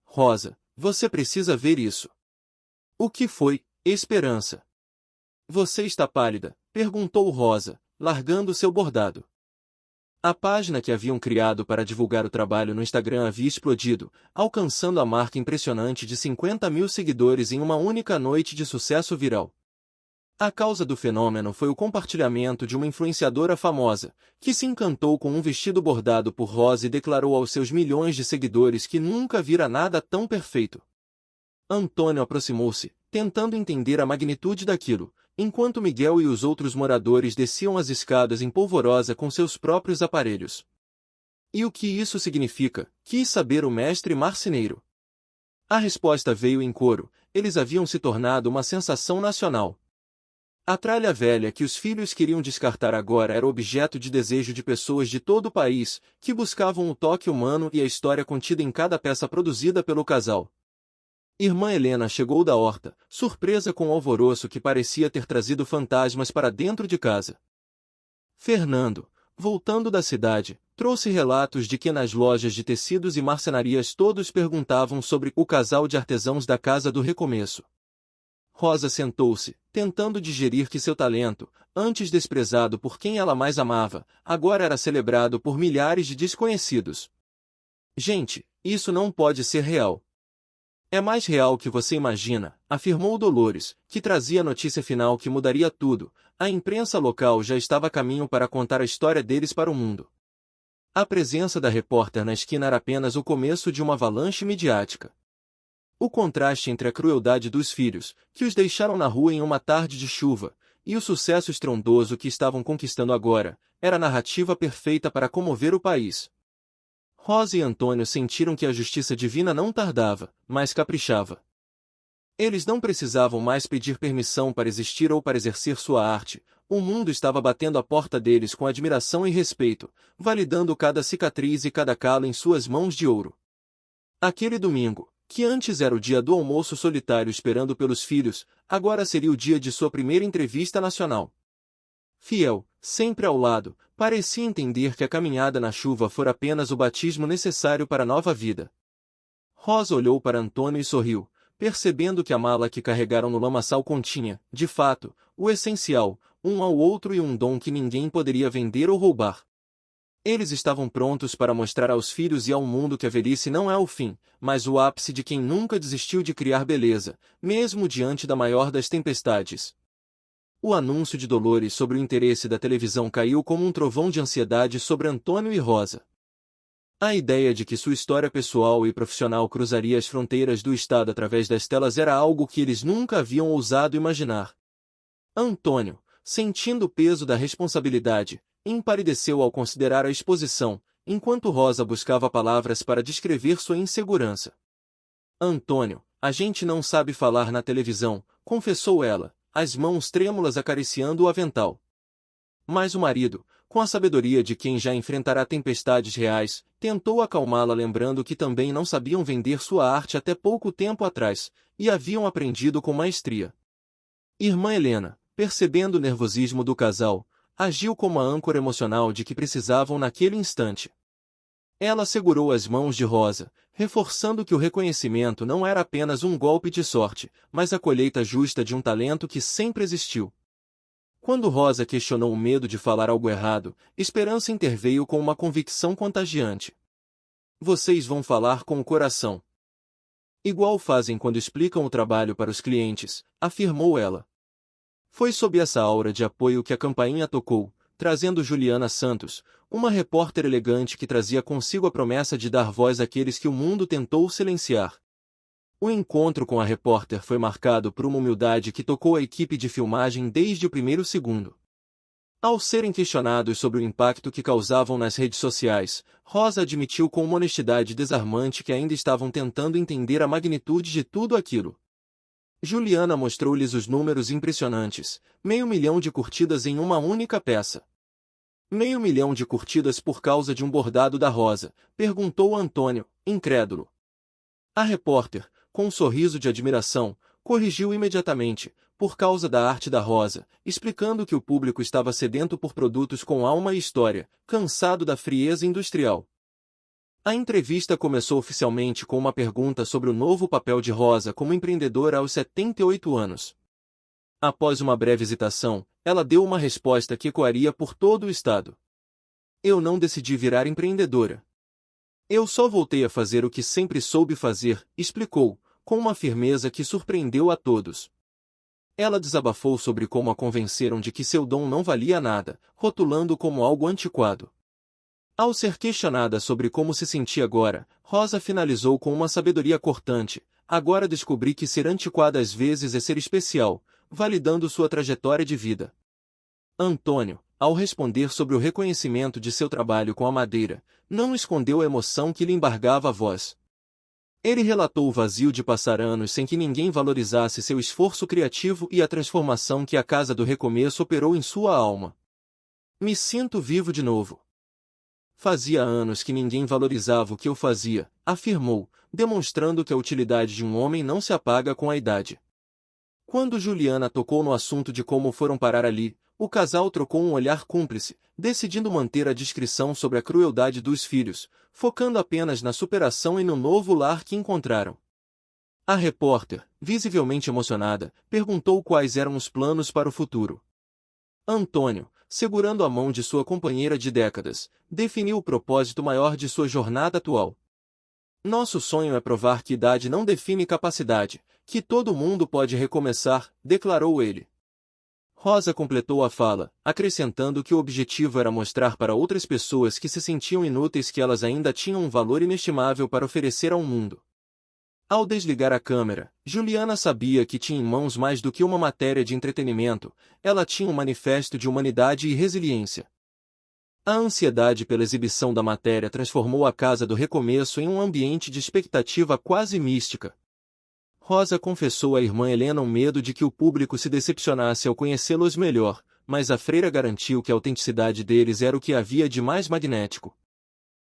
Rosa, você precisa ver isso. O que foi, Esperança? Você está pálida, perguntou Rosa, largando seu bordado. A página que haviam criado para divulgar o trabalho no Instagram havia explodido, alcançando a marca impressionante de 50.000 seguidores em uma única noite de sucesso viral. A causa do fenômeno foi o compartilhamento de uma influenciadora famosa, que se encantou com um vestido bordado por Rosa e declarou aos seus milhões de seguidores que nunca vira nada tão perfeito. Antônio aproximou-se, tentando entender a magnitude daquilo, enquanto Miguel e os outros moradores desciam as escadas em polvorosa com seus próprios aparelhos. E o que isso significa? Quis saber o mestre marceneiro. A resposta veio em coro, eles haviam se tornado uma sensação nacional. A tralha velha que os filhos queriam descartar agora era objeto de desejo de pessoas de todo o país, que buscavam o toque humano e a história contida em cada peça produzida pelo casal. Irmã Helena chegou da horta, surpresa com o alvoroço que parecia ter trazido fantasmas para dentro de casa. Fernando, voltando da cidade, trouxe relatos de que nas lojas de tecidos e marcenarias todos perguntavam sobre o casal de artesãos da Casa do Recomeço. Rosa sentou-se, tentando digerir que seu talento, antes desprezado por quem ela mais amava, agora era celebrado por milhares de desconhecidos. Gente, isso não pode ser real. É mais real que você imagina, afirmou Dolores, que trazia a notícia final que mudaria tudo. A imprensa local já estava a caminho para contar a história deles para o mundo. A presença da repórter na esquina era apenas o começo de uma avalanche midiática. O contraste entre a crueldade dos filhos, que os deixaram na rua em uma tarde de chuva, e o sucesso estrondoso que estavam conquistando agora, era a narrativa perfeita para comover o país. Rosa e Antônio sentiram que a justiça divina não tardava, mas caprichava. Eles não precisavam mais pedir permissão para existir ou para exercer sua arte, o mundo estava batendo a porta deles com admiração e respeito, validando cada cicatriz e cada calo em suas mãos de ouro. Aquele domingo, que antes era o dia do almoço solitário esperando pelos filhos, agora seria o dia de sua primeira entrevista nacional. fiel, sempre ao lado, parecia entender que a caminhada na chuva fora apenas o batismo necessário para a nova vida. Rosa olhou para Antônio e sorriu, percebendo que a mala que carregaram no lamaçal continha, de fato, o essencial, um ao outro e um dom que ninguém poderia vender ou roubar. Eles estavam prontos para mostrar aos filhos e ao mundo que a velhice não é o fim, mas o ápice de quem nunca desistiu de criar beleza, mesmo diante da maior das tempestades. O anúncio de Dolores sobre o interesse da televisão caiu como um trovão de ansiedade sobre Antônio e Rosa. A ideia de que sua história pessoal e profissional cruzaria as fronteiras do estado através das telas era algo que eles nunca haviam ousado imaginar. Antônio, sentindo o peso da responsabilidade, empalideceu ao considerar a exposição, enquanto Rosa buscava palavras para descrever sua insegurança. Antônio, a gente não sabe falar na televisão, confessou ela, as mãos trêmulas acariciando o avental. Mas o marido, com a sabedoria de quem já enfrentará tempestades reais, tentou acalmá-la lembrando que também não sabiam vender sua arte até pouco tempo atrás, e haviam aprendido com maestria. Irmã Helena, percebendo o nervosismo do casal, agiu como a âncora emocional de que precisavam naquele instante. Ela segurou as mãos de Rosa, reforçando que o reconhecimento não era apenas um golpe de sorte, mas a colheita justa de um talento que sempre existiu. Quando Rosa questionou o medo de falar algo errado, Esperança interveio com uma convicção contagiante. Vocês vão falar com o coração. Igual fazem quando explicam o trabalho para os clientes, afirmou ela. Foi sob essa aura de apoio que a campainha tocou, trazendo Juliana Santos, uma repórter elegante que trazia consigo a promessa de dar voz àqueles que o mundo tentou silenciar. O encontro com a repórter foi marcado por uma humildade que tocou a equipe de filmagem desde o primeiro segundo. Ao serem questionados sobre o impacto que causavam nas redes sociais, Rosa admitiu com uma honestidade desarmante que ainda estavam tentando entender a magnitude de tudo aquilo. Juliana mostrou-lhes os números impressionantes, 500 mil de curtidas em uma única peça. 500 mil de curtidas por causa de um bordado da Rosa, perguntou Antônio, incrédulo. A repórter, com um sorriso de admiração, corrigiu imediatamente, por causa da arte da Rosa, explicando que o público estava sedento por produtos com alma e história, cansado da frieza industrial. A entrevista começou oficialmente com uma pergunta sobre o novo papel de Rosa como empreendedora aos 78 anos. Após uma breve hesitação, ela deu uma resposta que ecoaria por todo o estado. Eu não decidi virar empreendedora. Eu só voltei a fazer o que sempre soube fazer, explicou, com uma firmeza que surpreendeu a todos. Ela desabafou sobre como a convenceram de que seu dom não valia nada, rotulando como algo antiquado. Ao ser questionada sobre como se sentia agora, Rosa finalizou com uma sabedoria cortante. Agora descobri que ser antiquada às vezes é ser especial, validando sua trajetória de vida. Antônio, ao responder sobre o reconhecimento de seu trabalho com a madeira, não escondeu a emoção que lhe embargava a voz. Ele relatou o vazio de passar anos sem que ninguém valorizasse seu esforço criativo e a transformação que a Casa do Recomeço operou em sua alma. Me sinto vivo de novo. Fazia anos que ninguém valorizava o que eu fazia, afirmou, demonstrando que a utilidade de um homem não se apaga com a idade. Quando Juliana tocou no assunto de como foram parar ali, o casal trocou um olhar cúmplice, decidindo manter a discrição sobre a crueldade dos filhos, focando apenas na superação e no novo lar que encontraram. A repórter, visivelmente emocionada, perguntou quais eram os planos para o futuro. Antônio, segurando a mão de sua companheira de décadas, definiu o propósito maior de sua jornada atual. Nosso sonho é provar que idade não define capacidade, que todo mundo pode recomeçar, declarou ele. Rosa completou a fala, acrescentando que o objetivo era mostrar para outras pessoas que se sentiam inúteis que elas ainda tinham um valor inestimável para oferecer ao mundo. Ao desligar a câmera, Juliana sabia que tinha em mãos mais do que uma matéria de entretenimento, ela tinha um manifesto de humanidade e resiliência. A ansiedade pela exibição da matéria transformou a Casa do Recomeço em um ambiente de expectativa quase mística. Rosa confessou à irmã Helena o medo de que o público se decepcionasse ao conhecê-los melhor, mas a freira garantiu que a autenticidade deles era o que havia de mais magnético.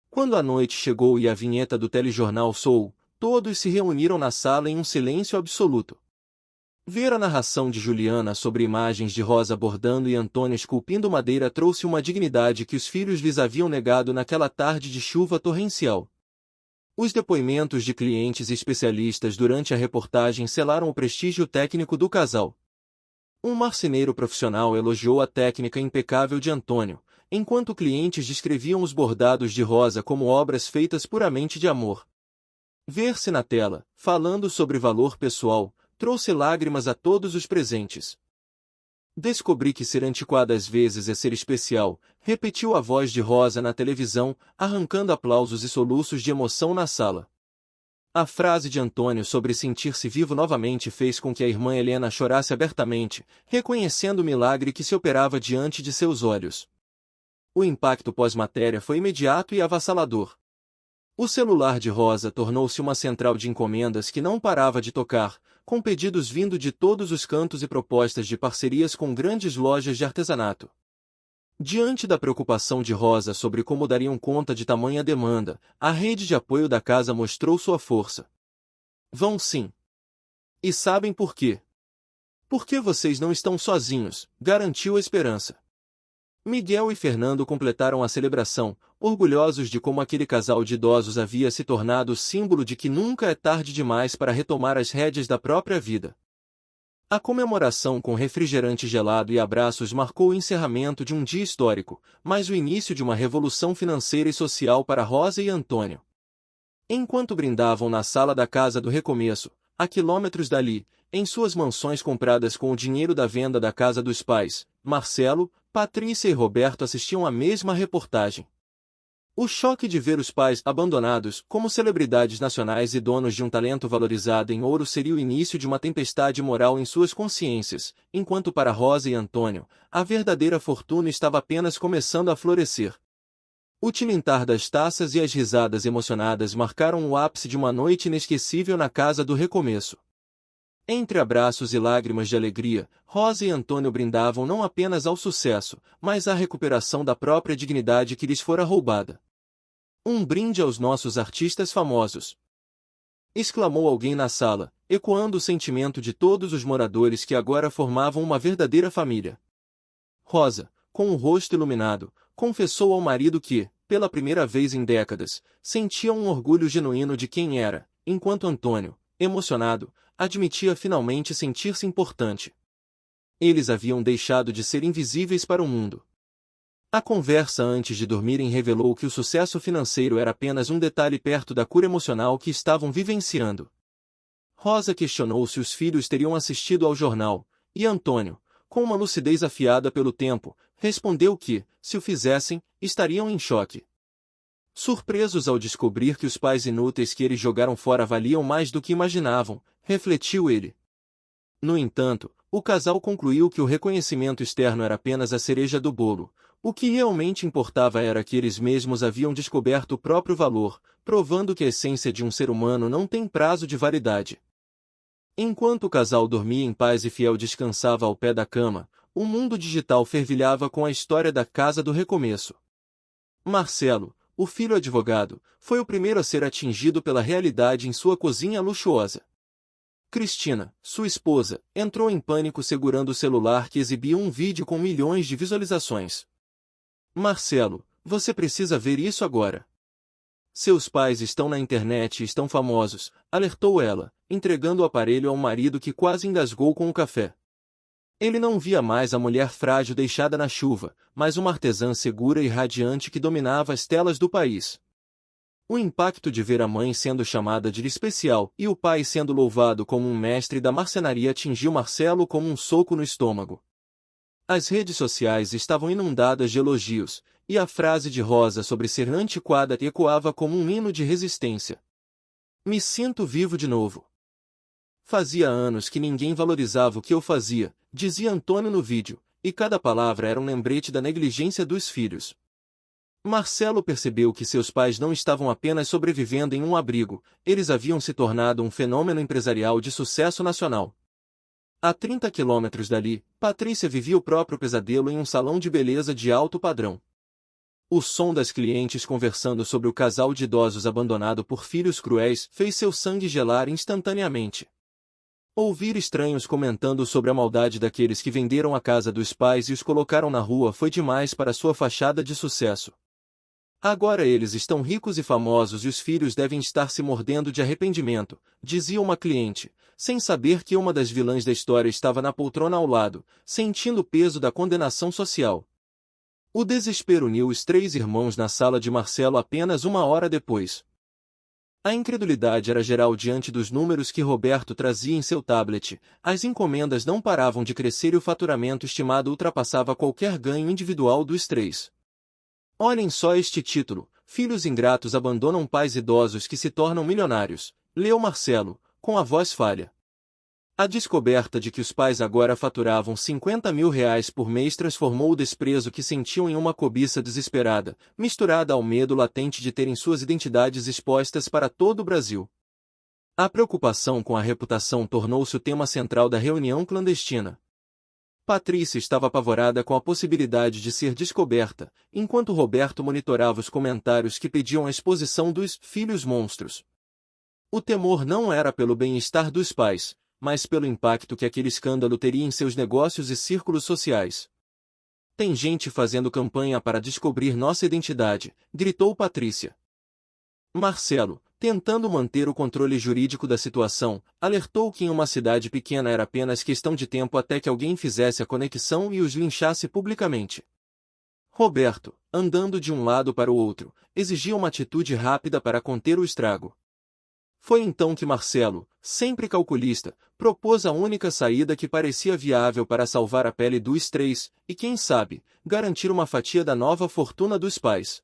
Quando a noite chegou e a vinheta do telejornal soou, todos se reuniram na sala em um silêncio absoluto. Ver a narração de Juliana sobre imagens de Rosa bordando e Antônio esculpindo madeira trouxe uma dignidade que os filhos lhes haviam negado naquela tarde de chuva torrencial. Os depoimentos de clientes e especialistas durante a reportagem selaram o prestígio técnico do casal. Um marceneiro profissional elogiou a técnica impecável de Antônio, enquanto clientes descreviam os bordados de Rosa como obras feitas puramente de amor. Ver-se na tela, falando sobre valor pessoal, trouxe lágrimas a todos os presentes. Descobri que ser antiquada às vezes é ser especial, repetiu a voz de Rosa na televisão, arrancando aplausos e soluços de emoção na sala. A frase de Antônio sobre sentir-se vivo novamente fez com que a irmã Helena chorasse abertamente, reconhecendo o milagre que se operava diante de seus olhos. O impacto pós-matéria foi imediato e avassalador. O celular de Rosa tornou-se uma central de encomendas que não parava de tocar, com pedidos vindo de todos os cantos e propostas de parcerias com grandes lojas de artesanato. Diante da preocupação de Rosa sobre como dariam conta de tamanha demanda, a rede de apoio da casa mostrou sua força. Vão sim. E sabem por quê? Porque vocês não estão sozinhos, garantiu a esperança. Miguel e Fernando completaram a celebração, orgulhosos de como aquele casal de idosos havia se tornado o símbolo de que nunca é tarde demais para retomar as rédeas da própria vida. A comemoração com refrigerante gelado e abraços marcou o encerramento de um dia histórico, mas o início de uma revolução financeira e social para Rosa e Antônio. Enquanto brindavam na sala da casa do Recomeço, a quilômetros dali, em suas mansões compradas com o dinheiro da venda da casa dos pais, Marcelo, Patrícia e Roberto assistiam à mesma reportagem. O choque de ver os pais abandonados como celebridades nacionais e donos de um talento valorizado em ouro seria o início de uma tempestade moral em suas consciências, enquanto para Rosa e Antônio, a verdadeira fortuna estava apenas começando a florescer. O tilintar das taças e as risadas emocionadas marcaram o ápice de uma noite inesquecível na casa do Recomeço. Entre abraços e lágrimas de alegria, Rosa e Antônio brindavam não apenas ao sucesso, mas à recuperação da própria dignidade que lhes fora roubada. Um brinde aos nossos artistas famosos! Exclamou alguém na sala, ecoando o sentimento de todos os moradores que agora formavam uma verdadeira família. Rosa, com o rosto iluminado, confessou ao marido que, pela primeira vez em décadas, sentia um orgulho genuíno de quem era, enquanto Antônio, emocionado, admitia finalmente sentir-se importante. Eles haviam deixado de ser invisíveis para o mundo. A conversa antes de dormirem revelou que o sucesso financeiro era apenas um detalhe perto da cura emocional que estavam vivenciando. Rosa questionou se os filhos teriam assistido ao jornal, e Antônio, com uma lucidez afiada pelo tempo, respondeu que, se o fizessem, estariam em choque. Surpresos ao descobrir que os pais inúteis que eles jogaram fora valiam mais do que imaginavam, refletiu ele. No entanto, o casal concluiu que o reconhecimento externo era apenas a cereja do bolo. O que realmente importava era que eles mesmos haviam descoberto o próprio valor, provando que a essência de um ser humano não tem prazo de validade. Enquanto o casal dormia em paz e Fiel descansava ao pé da cama, o mundo digital fervilhava com a história da Casa do Recomeço. Marcelo, o filho advogado, foi o primeiro a ser atingido pela realidade em sua cozinha luxuosa. Cristina, sua esposa, entrou em pânico segurando o celular que exibia um vídeo com milhões de visualizações. Marcelo, você precisa ver isso agora. Seus pais estão na internet e estão famosos, alertou ela, entregando o aparelho ao marido que quase engasgou com o café. Ele não via mais a mulher frágil deixada na chuva, mas uma artesã segura e radiante que dominava as telas do país. O impacto de ver a mãe sendo chamada de especial e o pai sendo louvado como um mestre da marcenaria atingiu Marcelo como um soco no estômago. As redes sociais estavam inundadas de elogios, e a frase de Rosa sobre ser antiquada ecoava como um hino de resistência. Me sinto vivo de novo. Fazia anos que ninguém valorizava o que eu fazia, dizia Antônio no vídeo, e cada palavra era um lembrete da negligência dos filhos. Marcelo percebeu que seus pais não estavam apenas sobrevivendo em um abrigo, eles haviam se tornado um fenômeno empresarial de sucesso nacional. A 30 quilômetros dali, Patrícia vivia o próprio pesadelo em um salão de beleza de alto padrão. O som das clientes conversando sobre o casal de idosos abandonado por filhos cruéis fez seu sangue gelar instantaneamente. Ouvir estranhos comentando sobre a maldade daqueles que venderam a casa dos pais e os colocaram na rua foi demais para sua fachada de sucesso. Agora eles estão ricos e famosos e os filhos devem estar se mordendo de arrependimento, dizia uma cliente, sem saber que uma das vilãs da história estava na poltrona ao lado, sentindo o peso da condenação social. O desespero uniu os três irmãos na sala de Marcelo apenas uma hora depois. A incredulidade era geral diante dos números que Roberto trazia em seu tablet, as encomendas não paravam de crescer e o faturamento estimado ultrapassava qualquer ganho individual dos três. Olhem só este título: Filhos ingratos abandonam pais idosos que se tornam milionários, leu Marcelo, com a voz falha. A descoberta de que os pais agora faturavam 50 mil reais por mês transformou o desprezo que sentiam em uma cobiça desesperada, misturada ao medo latente de terem suas identidades expostas para todo o Brasil. A preocupação com a reputação tornou-se o tema central da reunião clandestina. Patrícia estava apavorada com a possibilidade de ser descoberta, enquanto Roberto monitorava os comentários que pediam a exposição dos filhos monstros. O temor não era pelo bem-estar dos pais, mas pelo impacto que aquele escândalo teria em seus negócios e círculos sociais. Tem gente fazendo campanha para descobrir nossa identidade, gritou Patrícia. Marcelo, tentando manter o controle jurídico da situação, alertou que em uma cidade pequena era apenas questão de tempo até que alguém fizesse a conexão e os linchasse publicamente. Roberto, andando de um lado para o outro, exigia uma atitude rápida para conter o estrago. Foi então que Marcelo, sempre calculista, propôs a única saída que parecia viável para salvar a pele dos três, e quem sabe, garantir uma fatia da nova fortuna dos pais.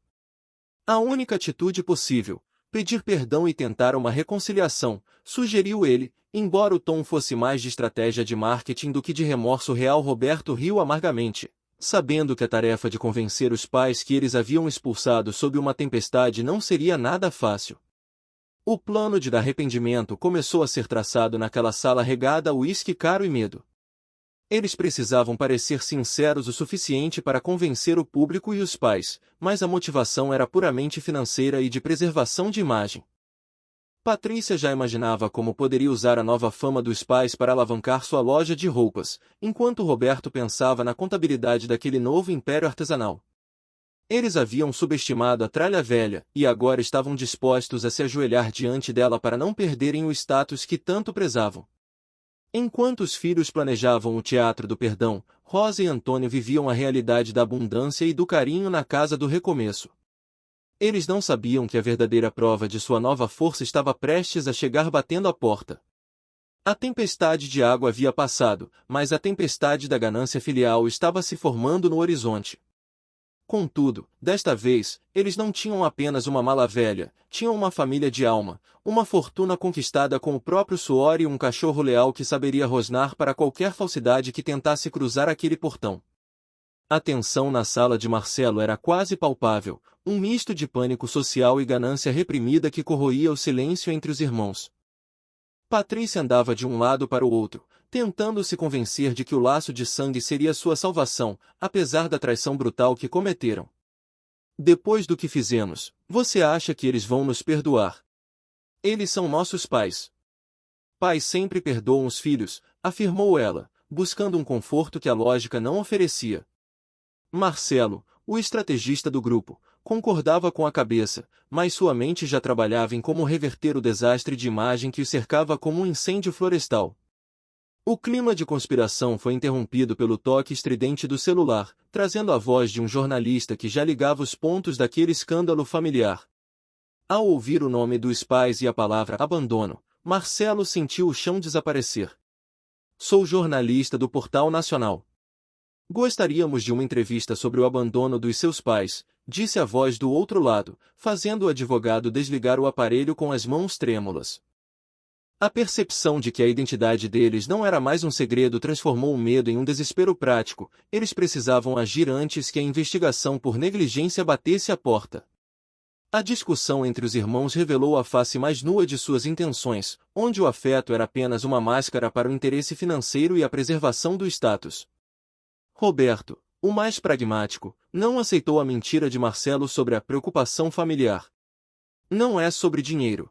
A única atitude possível, pedir perdão e tentar uma reconciliação, sugeriu ele, embora o tom fosse mais de estratégia de marketing do que de remorso real. Roberto riu amargamente, sabendo que a tarefa de convencer os pais que eles haviam expulsado sob uma tempestade não seria nada fácil. O plano de arrependimento começou a ser traçado naquela sala regada a uísque caro e medo. Eles precisavam parecer sinceros o suficiente para convencer o público e os pais, mas a motivação era puramente financeira e de preservação de imagem. Patrícia já imaginava como poderia usar a nova fama dos pais para alavancar sua loja de roupas, enquanto Roberto pensava na contabilidade daquele novo império artesanal. Eles haviam subestimado a tralha velha, e agora estavam dispostos a se ajoelhar diante dela para não perderem o status que tanto prezavam. Enquanto os filhos planejavam o teatro do perdão, Rosa e Antônio viviam a realidade da abundância e do carinho na casa do recomeço. Eles não sabiam que a verdadeira prova de sua nova força estava prestes a chegar batendo à porta. A tempestade de água havia passado, mas a tempestade da ganância filial estava se formando no horizonte. Contudo, desta vez, eles não tinham apenas uma mala velha, tinham uma família de alma, uma fortuna conquistada com o próprio suor e um cachorro leal que saberia rosnar para qualquer falsidade que tentasse cruzar aquele portão. A tensão na sala de Marcelo era quase palpável, um misto de pânico social e ganância reprimida que corroía o silêncio entre os irmãos. Patrícia andava de um lado para o outro, tentando se convencer de que o laço de sangue seria sua salvação, apesar da traição brutal que cometeram. Depois do que fizemos, você acha que eles vão nos perdoar? Eles são nossos pais. Pais sempre perdoam os filhos, afirmou ela, buscando um conforto que a lógica não oferecia. Marcelo, o estrategista do grupo, concordava com a cabeça, mas sua mente já trabalhava em como reverter o desastre de imagem que o cercava como um incêndio florestal. O clima de conspiração foi interrompido pelo toque estridente do celular, trazendo a voz de um jornalista que já ligava os pontos daquele escândalo familiar. Ao ouvir o nome dos pais e a palavra abandono, Marcelo sentiu o chão desaparecer. Sou jornalista do Portal Nacional. Gostaríamos de uma entrevista sobre o abandono dos seus pais, disse a voz do outro lado, fazendo o advogado desligar o aparelho com as mãos trêmulas. A percepção de que a identidade deles não era mais um segredo transformou o medo em um desespero prático. Eles precisavam agir antes que a investigação por negligência batesse à porta. A discussão entre os irmãos revelou a face mais nua de suas intenções, onde o afeto era apenas uma máscara para o interesse financeiro e a preservação do status. Roberto, o mais pragmático, não aceitou a mentira de Marcelo sobre a preocupação familiar. Não é sobre dinheiro.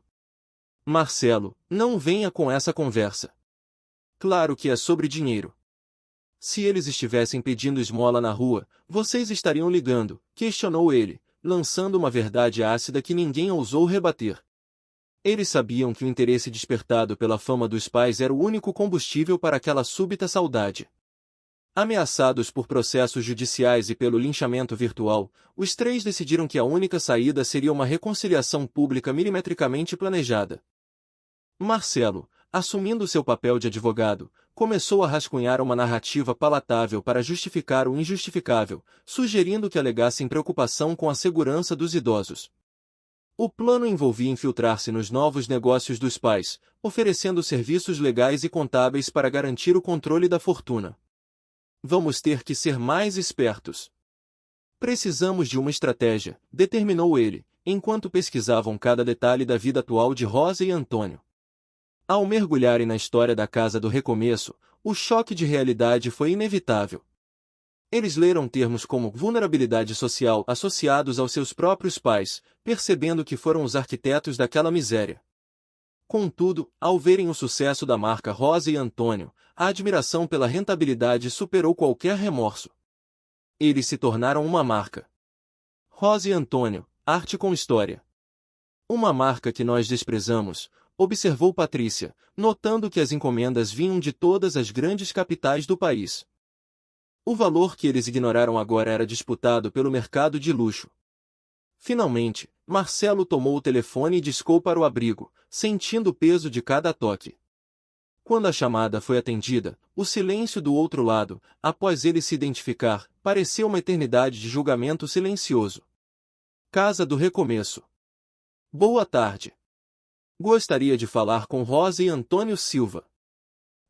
Marcelo, não venha com essa conversa. Claro que é sobre dinheiro. Se eles estivessem pedindo esmola na rua, vocês estariam ligando, questionou ele, lançando uma verdade ácida que ninguém ousou rebater. Eles sabiam que o interesse despertado pela fama dos pais era o único combustível para aquela súbita saudade. Ameaçados por processos judiciais e pelo linchamento virtual, os três decidiram que a única saída seria uma reconciliação pública milimetricamente planejada. Marcelo, assumindo seu papel de advogado, começou a rascunhar uma narrativa palatável para justificar o injustificável, sugerindo que alegassem preocupação com a segurança dos idosos. O plano envolvia infiltrar-se nos novos negócios dos pais, oferecendo serviços legais e contábeis para garantir o controle da fortuna. Vamos ter que ser mais espertos. Precisamos de uma estratégia, determinou ele, enquanto pesquisavam cada detalhe da vida atual de Rosa e Antônio. Ao mergulharem na história da Casa do Recomeço, o choque de realidade foi inevitável. Eles leram termos como vulnerabilidade social associados aos seus próprios pais, percebendo que foram os arquitetos daquela miséria. Contudo, ao verem o sucesso da marca Rosa e Antônio, a admiração pela rentabilidade superou qualquer remorso. Eles se tornaram uma marca. Rosa e Antônio, arte com história. Uma marca que nós desprezamos, observou Patrícia, notando que as encomendas vinham de todas as grandes capitais do país. O valor que eles ignoraram agora era disputado pelo mercado de luxo. Finalmente, Marcelo tomou o telefone e discou para o abrigo, sentindo o peso de cada toque. Quando a chamada foi atendida, o silêncio do outro lado, após ele se identificar, pareceu uma eternidade de julgamento silencioso. Casa do Recomeço. Boa tarde. Gostaria de falar com Rosa e Antônio Silva.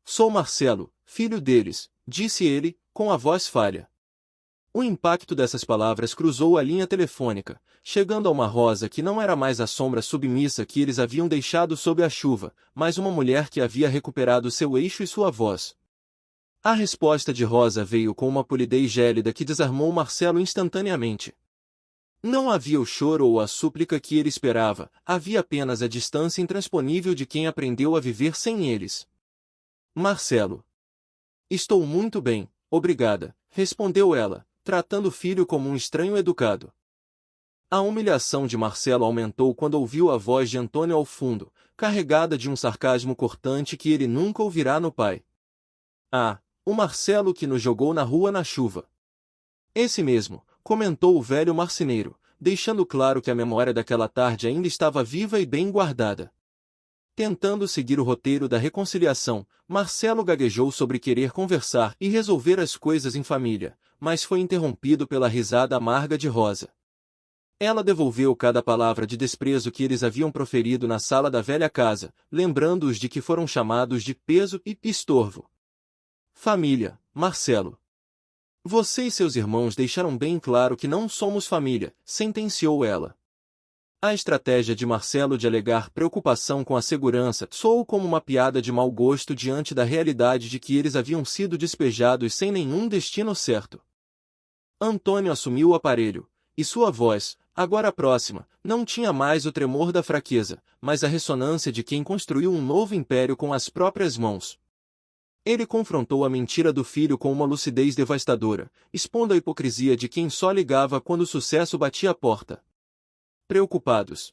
Sou Marcelo, filho deles, disse ele, com a voz falha. O impacto dessas palavras cruzou a linha telefônica, chegando a uma Rosa que não era mais a sombra submissa que eles haviam deixado sob a chuva, mas uma mulher que havia recuperado seu eixo e sua voz. A resposta de Rosa veio com uma polidez gélida que desarmou Marcelo instantaneamente. Não havia o choro ou a súplica que ele esperava, havia apenas a distância intransponível de quem aprendeu a viver sem eles. Marcelo. Estou muito bem, obrigada, respondeu ela, tratando o filho como um estranho educado. A humilhação de Marcelo aumentou quando ouviu a voz de Antônio ao fundo, carregada de um sarcasmo cortante que ele nunca ouvirá no pai. Ah, o Marcelo que nos jogou na rua na chuva. Esse mesmo, comentou o velho marceneiro, deixando claro que a memória daquela tarde ainda estava viva e bem guardada. Tentando seguir o roteiro da reconciliação, Marcelo gaguejou sobre querer conversar e resolver as coisas em família, mas foi interrompido pela risada amarga de Rosa. Ela devolveu cada palavra de desprezo que eles haviam proferido na sala da velha casa, lembrando-os de que foram chamados de peso e estorvo. Família, Marcelo. Você e seus irmãos deixaram bem claro que não somos família, sentenciou ela. A estratégia de Marcelo de alegar preocupação com a segurança soou como uma piada de mau gosto diante da realidade de que eles haviam sido despejados sem nenhum destino certo. Antônio assumiu o aparelho, e sua voz, agora próxima, não tinha mais o tremor da fraqueza, mas a ressonância de quem construiu um novo império com as próprias mãos. Ele confrontou a mentira do filho com uma lucidez devastadora, expondo a hipocrisia de quem só ligava quando o sucesso batia a porta. Preocupados.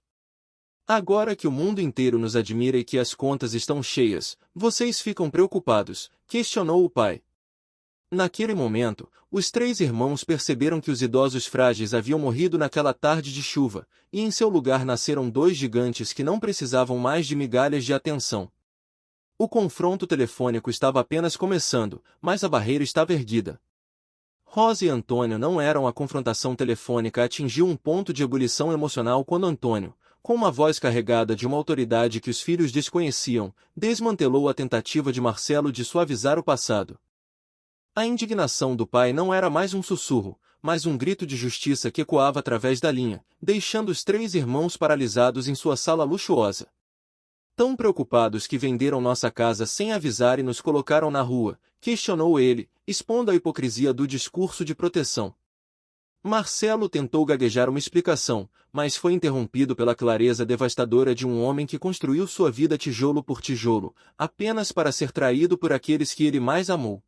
Agora que o mundo inteiro nos admira e que as contas estão cheias, vocês ficam preocupados, questionou o pai. Naquele momento, os três irmãos perceberam que os idosos frágeis haviam morrido naquela tarde de chuva, e em seu lugar nasceram dois gigantes que não precisavam mais de migalhas de atenção. O confronto telefônico estava apenas começando, mas a barreira estava erguida. Rosa e Antônio não eram a confrontação telefônica atingiu um ponto de ebulição emocional quando Antônio, com uma voz carregada de uma autoridade que os filhos desconheciam, desmantelou a tentativa de Marcelo de suavizar o passado. A indignação do pai não era mais um sussurro, mas um grito de justiça que ecoava através da linha, deixando os três irmãos paralisados em sua sala luxuosa. Tão preocupados que venderam nossa casa sem avisar e nos colocaram na rua, questionou ele, expondo a hipocrisia do discurso de proteção. Marcelo tentou gaguejar uma explicação, mas foi interrompido pela clareza devastadora de um homem que construiu sua vida tijolo por tijolo, apenas para ser traído por aqueles que ele mais amou.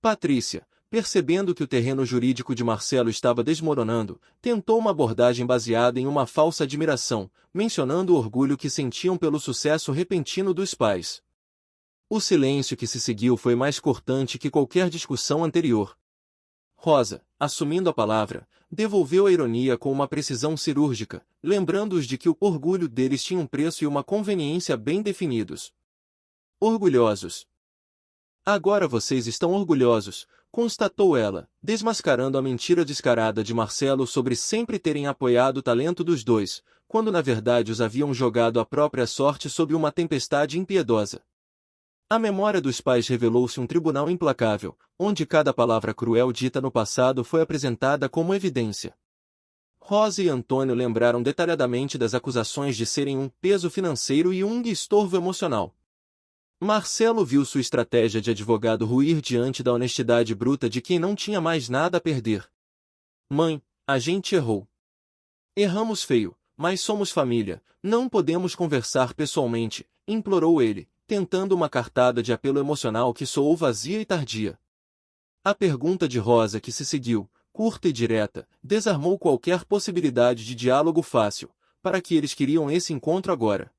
Patrícia, percebendo que o terreno jurídico de Marcelo estava desmoronando, tentou uma abordagem baseada em uma falsa admiração, mencionando o orgulho que sentiam pelo sucesso repentino dos pais. O silêncio que se seguiu foi mais cortante que qualquer discussão anterior. Rosa, assumindo a palavra, devolveu a ironia com uma precisão cirúrgica, lembrando-os de que o orgulho deles tinha um preço e uma conveniência bem definidos. Orgulhosos. Agora vocês estão orgulhosos, constatou ela, desmascarando a mentira descarada de Marcelo sobre sempre terem apoiado o talento dos dois, quando na verdade os haviam jogado à própria sorte sob uma tempestade impiedosa. A memória dos pais revelou-se um tribunal implacável, onde cada palavra cruel dita no passado foi apresentada como evidência. Rosa e Antônio lembraram detalhadamente das acusações de serem um peso financeiro e um estorvo emocional. Marcelo viu sua estratégia de advogado ruir diante da honestidade bruta de quem não tinha mais nada a perder. Mãe, a gente errou. Erramos feio, mas somos família, não podemos conversar pessoalmente, implorou ele, tentando uma cartada de apelo emocional que soou vazia e tardia. A pergunta de Rosa que se seguiu, curta e direta, desarmou qualquer possibilidade de diálogo fácil. Para que eles queriam esse encontro agora?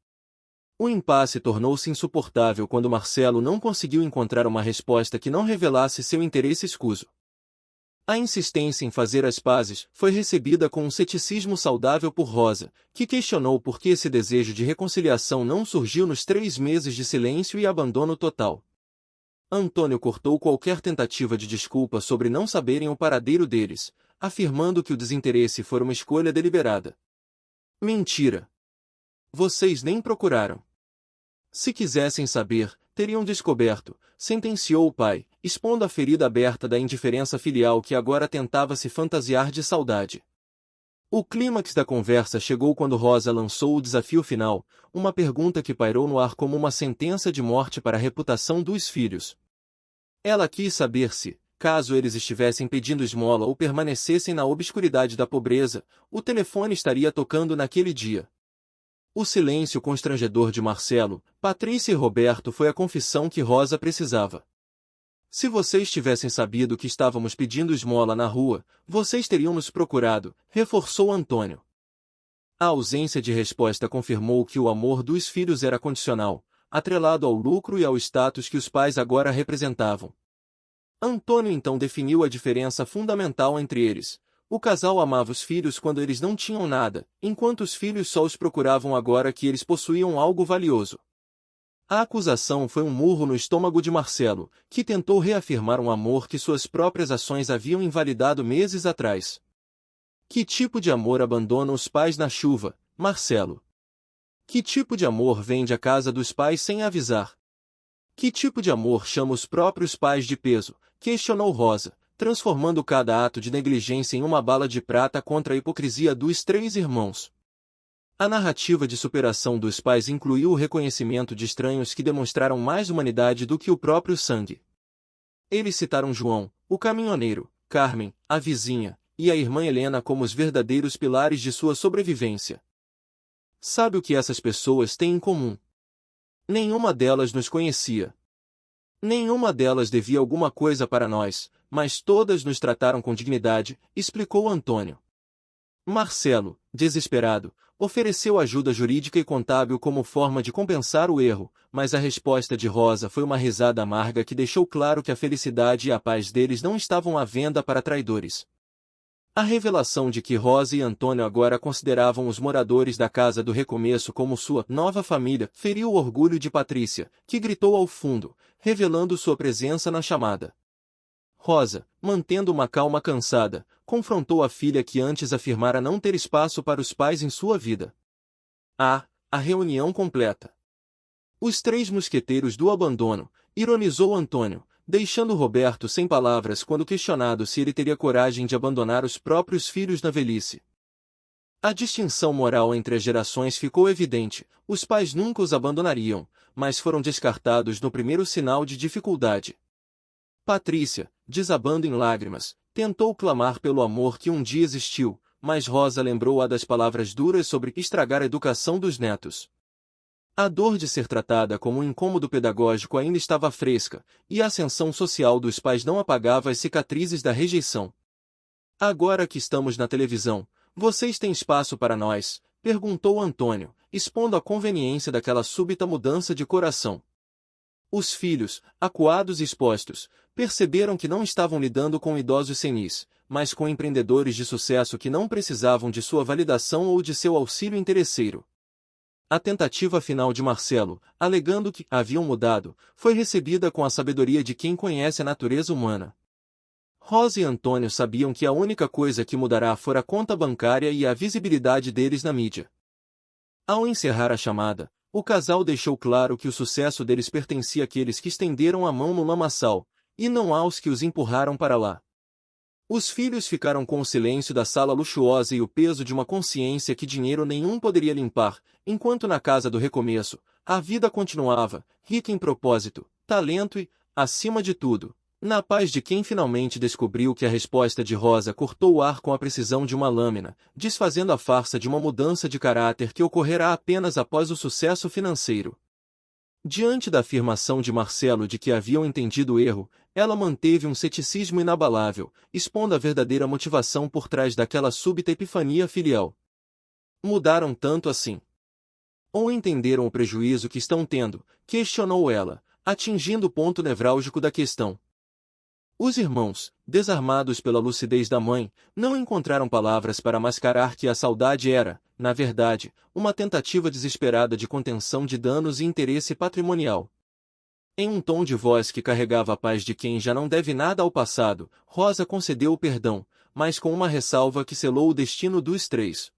O impasse tornou-se insuportável quando Marcelo não conseguiu encontrar uma resposta que não revelasse seu interesse escuso. A insistência em fazer as pazes foi recebida com um ceticismo saudável por Rosa, que questionou por que esse desejo de reconciliação não surgiu nos 3 meses de silêncio e abandono total. Antônio cortou qualquer tentativa de desculpa sobre não saberem o paradeiro deles, afirmando que o desinteresse fora uma escolha deliberada. Mentira! Vocês nem procuraram. Se quisessem saber, teriam descoberto, sentenciou o pai, expondo a ferida aberta da indiferença filial que agora tentava se fantasiar de saudade. O clímax da conversa chegou quando Rosa lançou o desafio final, uma pergunta que pairou no ar como uma sentença de morte para a reputação dos filhos. Ela quis saber se, caso eles estivessem pedindo esmola ou permanecessem na obscuridade da pobreza, o telefone estaria tocando naquele dia. O silêncio constrangedor de Marcelo, Patrícia e Roberto foi a confissão que Rosa precisava. Se vocês tivessem sabido que estávamos pedindo esmola na rua, vocês teriam nos procurado, reforçou Antônio. A ausência de resposta confirmou que o amor dos filhos era condicional, atrelado ao lucro e ao status que os pais agora representavam. Antônio então definiu a diferença fundamental entre eles. O casal amava os filhos quando eles não tinham nada, enquanto os filhos só os procuravam agora que eles possuíam algo valioso. A acusação foi um murro no estômago de Marcelo, que tentou reafirmar um amor que suas próprias ações haviam invalidado meses atrás. Que tipo de amor abandona os pais na chuva, Marcelo? Que tipo de amor vende a casa dos pais sem avisar? Que tipo de amor chama os próprios pais de peso? Questionou Rosa, transformando cada ato de negligência em uma bala de prata contra a hipocrisia dos 3 irmãos. A narrativa de superação dos pais incluiu o reconhecimento de estranhos que demonstraram mais humanidade do que o próprio sangue. Eles citaram João, o caminhoneiro, Carmen, a vizinha, e a irmã Helena como os verdadeiros pilares de sua sobrevivência. Sabe o que essas pessoas têm em comum? Nenhuma delas nos conhecia. Nenhuma delas devia alguma coisa para nós, mas todas nos trataram com dignidade, explicou Antônio. Marcelo, desesperado, ofereceu ajuda jurídica e contábil como forma de compensar o erro, mas a resposta de Rosa foi uma risada amarga que deixou claro que a felicidade e a paz deles não estavam à venda para traidores. A revelação de que Rosa e Antônio agora consideravam os moradores da Casa do Recomeço como sua nova família feriu o orgulho de Patrícia, que gritou ao fundo, revelando sua presença na chamada. Rosa, mantendo uma calma cansada, confrontou a filha que antes afirmara não ter espaço para os pais em sua vida. A reunião completa. Os 3 mosqueteiros do abandono, ironizou Antônio, deixando Roberto sem palavras quando questionado se ele teria coragem de abandonar os próprios filhos na velhice. A distinção moral entre as gerações ficou evidente, os pais nunca os abandonariam, mas foram descartados no primeiro sinal de dificuldade. Patrícia, desabando em lágrimas, Tentou clamar pelo amor que um dia existiu, mas Rosa lembrou-a das palavras duras sobre estragar a educação dos netos. A dor de ser tratada como um incômodo pedagógico ainda estava fresca, e a ascensão social dos pais não apagava as cicatrizes da rejeição. Agora que estamos na televisão, vocês têm espaço para nós? Perguntou Antônio, expondo a conveniência daquela súbita mudança de coração. Os filhos, acuados e expostos, perceberam que não estavam lidando com idosos senis, mas com empreendedores de sucesso que não precisavam de sua validação ou de seu auxílio interesseiro. A tentativa final de Marcelo, alegando que haviam mudado, foi recebida com a sabedoria de quem conhece a natureza humana. Rosa e Antônio sabiam que a única coisa que mudará fora a conta bancária e a visibilidade deles na mídia. Ao encerrar a chamada, o casal deixou claro que o sucesso deles pertencia àqueles que estenderam a mão no lamaçal, e não aos que os empurraram para lá. Os filhos ficaram com o silêncio da sala luxuosa e o peso de uma consciência que dinheiro nenhum poderia limpar, enquanto na casa do recomeço, a vida continuava, rica em propósito, talento e, acima de tudo, na paz de quem finalmente descobriu que a resposta de Rosa cortou o ar com a precisão de uma lâmina, desfazendo a farsa de uma mudança de caráter que ocorrerá apenas após o sucesso financeiro. Diante da afirmação de Marcelo de que haviam entendido o erro, ela manteve um ceticismo inabalável, expondo a verdadeira motivação por trás daquela súbita epifania filial. Mudaram tanto assim? Ou entenderam o prejuízo que estão tendo? Questionou ela, atingindo o ponto nevrálgico da questão. Os irmãos, desarmados pela lucidez da mãe, não encontraram palavras para mascarar que a saudade era, na verdade, uma tentativa desesperada de contenção de danos e interesse patrimonial. Em um tom de voz que carregava a paz de quem já não deve nada ao passado, Rosa concedeu o perdão, mas com uma ressalva que selou o destino dos três.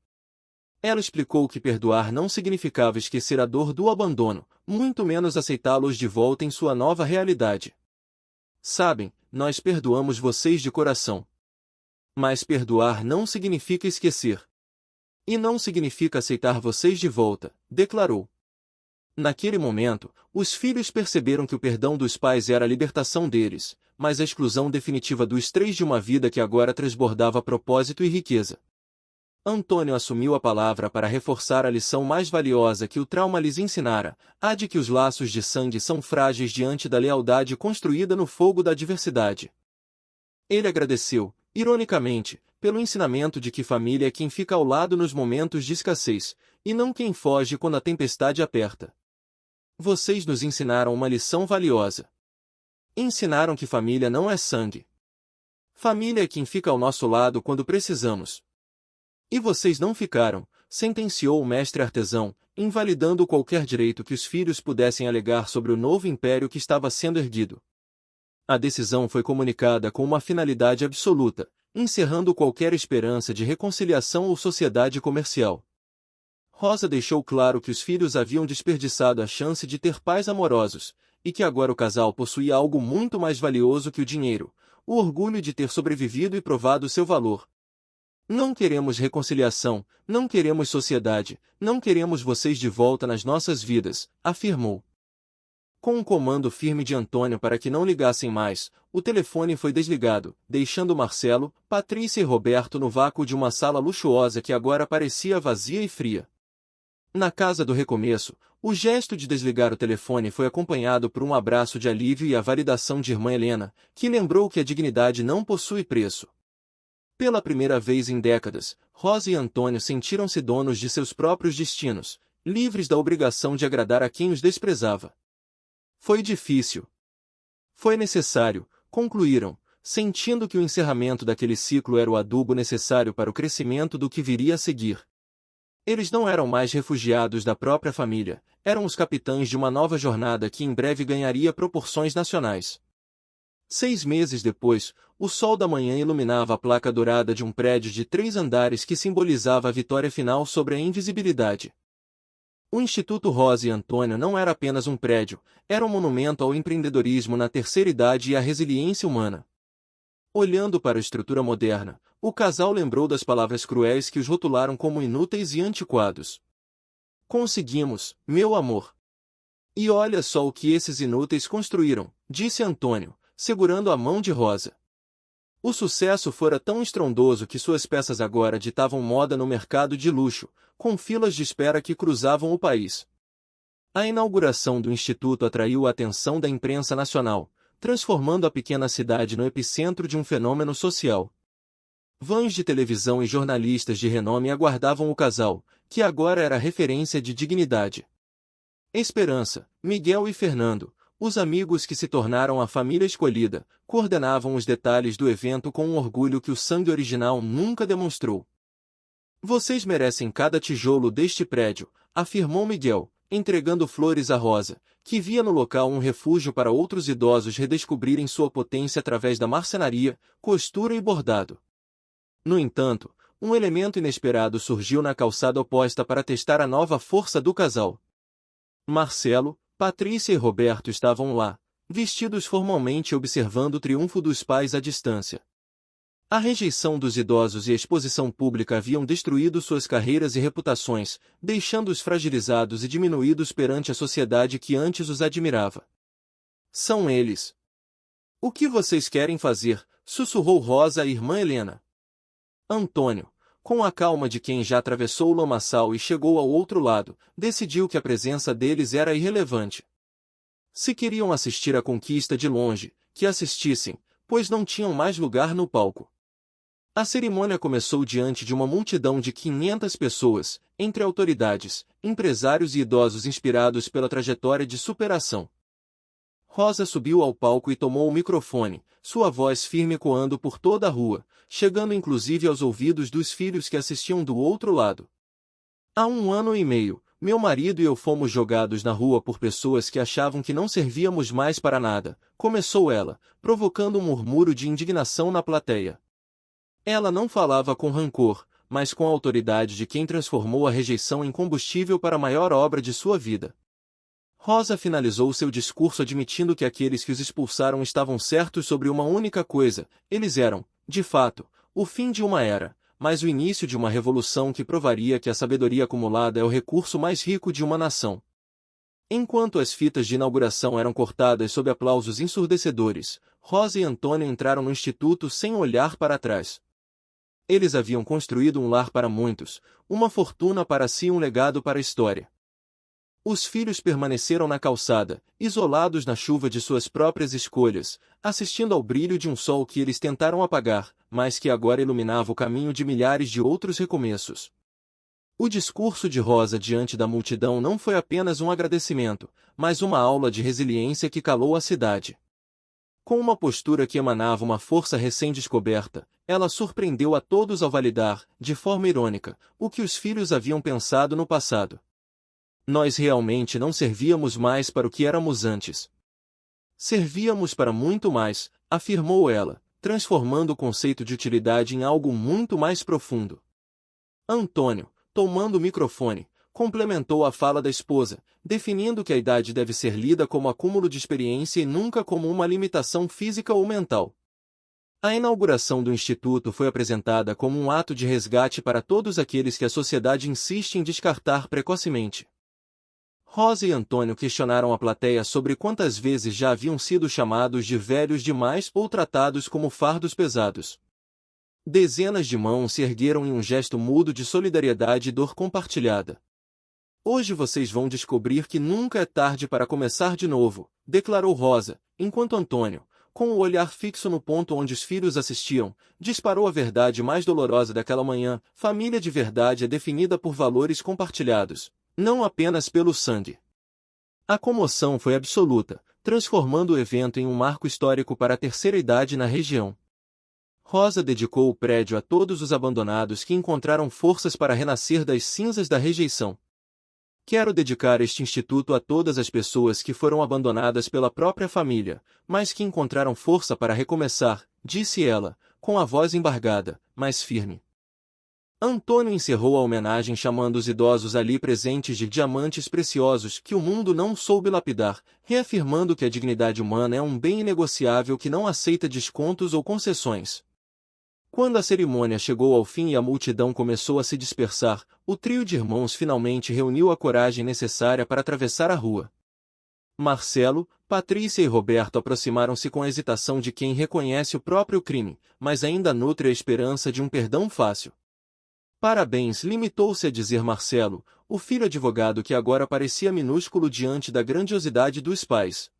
Ela explicou que perdoar não significava esquecer a dor do abandono, muito menos aceitá-los de volta em sua nova realidade. Sabem, nós perdoamos vocês de coração. Mas perdoar não significa esquecer. E não significa aceitar vocês de volta, declarou. Naquele momento, os filhos perceberam que o perdão dos pais era a libertação deles, mas a exclusão definitiva dos três de uma vida que agora transbordava propósito e riqueza. Antônio assumiu a palavra para reforçar a lição mais valiosa que o trauma lhes ensinara, a de que os laços de sangue são frágeis diante da lealdade construída no fogo da adversidade. Ele agradeceu, ironicamente, pelo ensinamento de que família é quem fica ao lado nos momentos de escassez, e não quem foge quando a tempestade aperta. Vocês nos ensinaram uma lição valiosa. Ensinaram que família não é sangue. Família é quem fica ao nosso lado quando precisamos. E vocês não ficaram, sentenciou o mestre artesão, invalidando qualquer direito que os filhos pudessem alegar sobre o novo império que estava sendo erguido. A decisão foi comunicada com uma finalidade absoluta, encerrando qualquer esperança de reconciliação ou sociedade comercial. Rosa deixou claro que os filhos haviam desperdiçado a chance de ter pais amorosos, e que agora o casal possuía algo muito mais valioso que o dinheiro, o orgulho de ter sobrevivido e provado seu valor. Não queremos reconciliação, não queremos sociedade, não queremos vocês de volta nas nossas vidas, afirmou. Com um comando firme de Antônio para que não ligassem mais, o telefone foi desligado, deixando Marcelo, Patrícia e Roberto no vácuo de uma sala luxuosa que agora parecia vazia e fria. Na casa do recomeço, o gesto de desligar o telefone foi acompanhado por um abraço de alívio e a validação de irmã Helena, que lembrou que a dignidade não possui preço. Pela primeira vez em décadas, Rosa e Antônio sentiram-se donos de seus próprios destinos, livres da obrigação de agradar a quem os desprezava. Foi difícil. Foi necessário, concluíram, sentindo que o encerramento daquele ciclo era o adubo necessário para o crescimento do que viria a seguir. Eles não eram mais refugiados da própria família, eram os capitães de uma nova jornada que em breve ganharia proporções nacionais. 6 meses depois, o sol da manhã iluminava a placa dourada de um prédio de 3 andares que simbolizava a vitória final sobre a invisibilidade. O Instituto Rosa e Antônio não era apenas um prédio, era um monumento ao empreendedorismo na terceira idade e à resiliência humana. Olhando para a estrutura moderna, o casal lembrou das palavras cruéis que os rotularam como inúteis e antiquados. Conseguimos, meu amor. E olha só o que esses inúteis construíram, disse Antônio, segurando a mão de Rosa. O sucesso fora tão estrondoso que suas peças agora ditavam moda no mercado de luxo, com filas de espera que cruzavam o país. A inauguração do Instituto atraiu a atenção da imprensa nacional, transformando a pequena cidade no epicentro de um fenômeno social. Vãs de televisão e jornalistas de renome aguardavam o casal, que agora era referência de dignidade. Esperança, Miguel e Fernando, os amigos que se tornaram a família escolhida, coordenavam os detalhes do evento com um orgulho que o sangue original nunca demonstrou. Vocês merecem cada tijolo deste prédio, afirmou Miguel, entregando flores a Rosa, que via no local um refúgio para outros idosos redescobrirem sua potência através da marcenaria, costura e bordado. No entanto, um elemento inesperado surgiu na calçada oposta para testar a nova força do casal. Marcelo, Patrícia e Roberto estavam lá, vestidos formalmente observando o triunfo dos pais à distância. A rejeição dos idosos e a exposição pública haviam destruído suas carreiras e reputações, deixando-os fragilizados e diminuídos perante a sociedade que antes os admirava. São eles. O que vocês querem fazer? Sussurrou Rosa à irmã Helena. Antônio, com a calma de quem já atravessou o lamaçal e chegou ao outro lado, decidiu que a presença deles era irrelevante. Se queriam assistir à conquista de longe, que assistissem, pois não tinham mais lugar no palco. A cerimônia começou diante de uma multidão de 500 pessoas, entre autoridades, empresários e idosos inspirados pela trajetória de superação. Rosa subiu ao palco e tomou o microfone, sua voz firme ecoando por toda a rua, chegando inclusive aos ouvidos dos filhos que assistiam do outro lado. Há 1 ano e meio, meu marido e eu fomos jogados na rua por pessoas que achavam que não servíamos mais para nada, começou ela, provocando um murmúrio de indignação na plateia. Ela não falava com rancor, mas com a autoridade de quem transformou a rejeição em combustível para a maior obra de sua vida. Rosa finalizou seu discurso admitindo que aqueles que os expulsaram estavam certos sobre uma única coisa: eles eram, de fato, o fim de uma era, mas o início de uma revolução que provaria que a sabedoria acumulada é o recurso mais rico de uma nação. Enquanto as fitas de inauguração eram cortadas sob aplausos ensurdecedores, Rosa e Antônio entraram no instituto sem olhar para trás. Eles haviam construído um lar para muitos, uma fortuna para si e um legado para a história. Os filhos permaneceram na calçada, isolados na chuva de suas próprias escolhas, assistindo ao brilho de um sol que eles tentaram apagar, mas que agora iluminava o caminho de milhares de outros recomeços. O discurso de Rosa diante da multidão não foi apenas um agradecimento, mas uma aula de resiliência que calou a cidade. Com uma postura que emanava uma força recém-descoberta, ela surpreendeu a todos ao validar, de forma irônica, o que os filhos haviam pensado no passado. Nós realmente não servíamos mais para o que éramos antes. Servíamos para muito mais, afirmou ela, transformando o conceito de utilidade em algo muito mais profundo. Antônio, tomando o microfone, complementou a fala da esposa, definindo que a idade deve ser lida como acúmulo de experiência e nunca como uma limitação física ou mental. A inauguração do Instituto foi apresentada como um ato de resgate para todos aqueles que a sociedade insiste em descartar precocemente. Rosa e Antônio questionaram a plateia sobre quantas vezes já haviam sido chamados de velhos demais ou tratados como fardos pesados. Dezenas de mãos se ergueram em um gesto mudo de solidariedade e dor compartilhada. Hoje vocês vão descobrir que nunca é tarde para começar de novo, declarou Rosa, enquanto Antônio, com o olhar fixo no ponto onde os filhos assistiam, disparou a verdade mais dolorosa daquela manhã: família de verdade é definida por valores compartilhados, não apenas pelo sangue. A comoção foi absoluta, transformando o evento em um marco histórico para a terceira idade na região. Rosa dedicou o prédio a todos os abandonados que encontraram forças para renascer das cinzas da rejeição. Quero dedicar este instituto a todas as pessoas que foram abandonadas pela própria família, mas que encontraram força para recomeçar, disse ela, com a voz embargada, mas firme. Antônio encerrou a homenagem chamando os idosos ali presentes de diamantes preciosos que o mundo não soube lapidar, reafirmando que a dignidade humana é um bem inegociável que não aceita descontos ou concessões. Quando a cerimônia chegou ao fim e a multidão começou a se dispersar, o trio de irmãos finalmente reuniu a coragem necessária para atravessar a rua. Marcelo, Patrícia e Roberto aproximaram-se com a hesitação de quem reconhece o próprio crime, mas ainda nutre a esperança de um perdão fácil. Parabéns, limitou-se a dizer Marcelo, o filho advogado que agora parecia minúsculo diante da grandiosidade dos pais.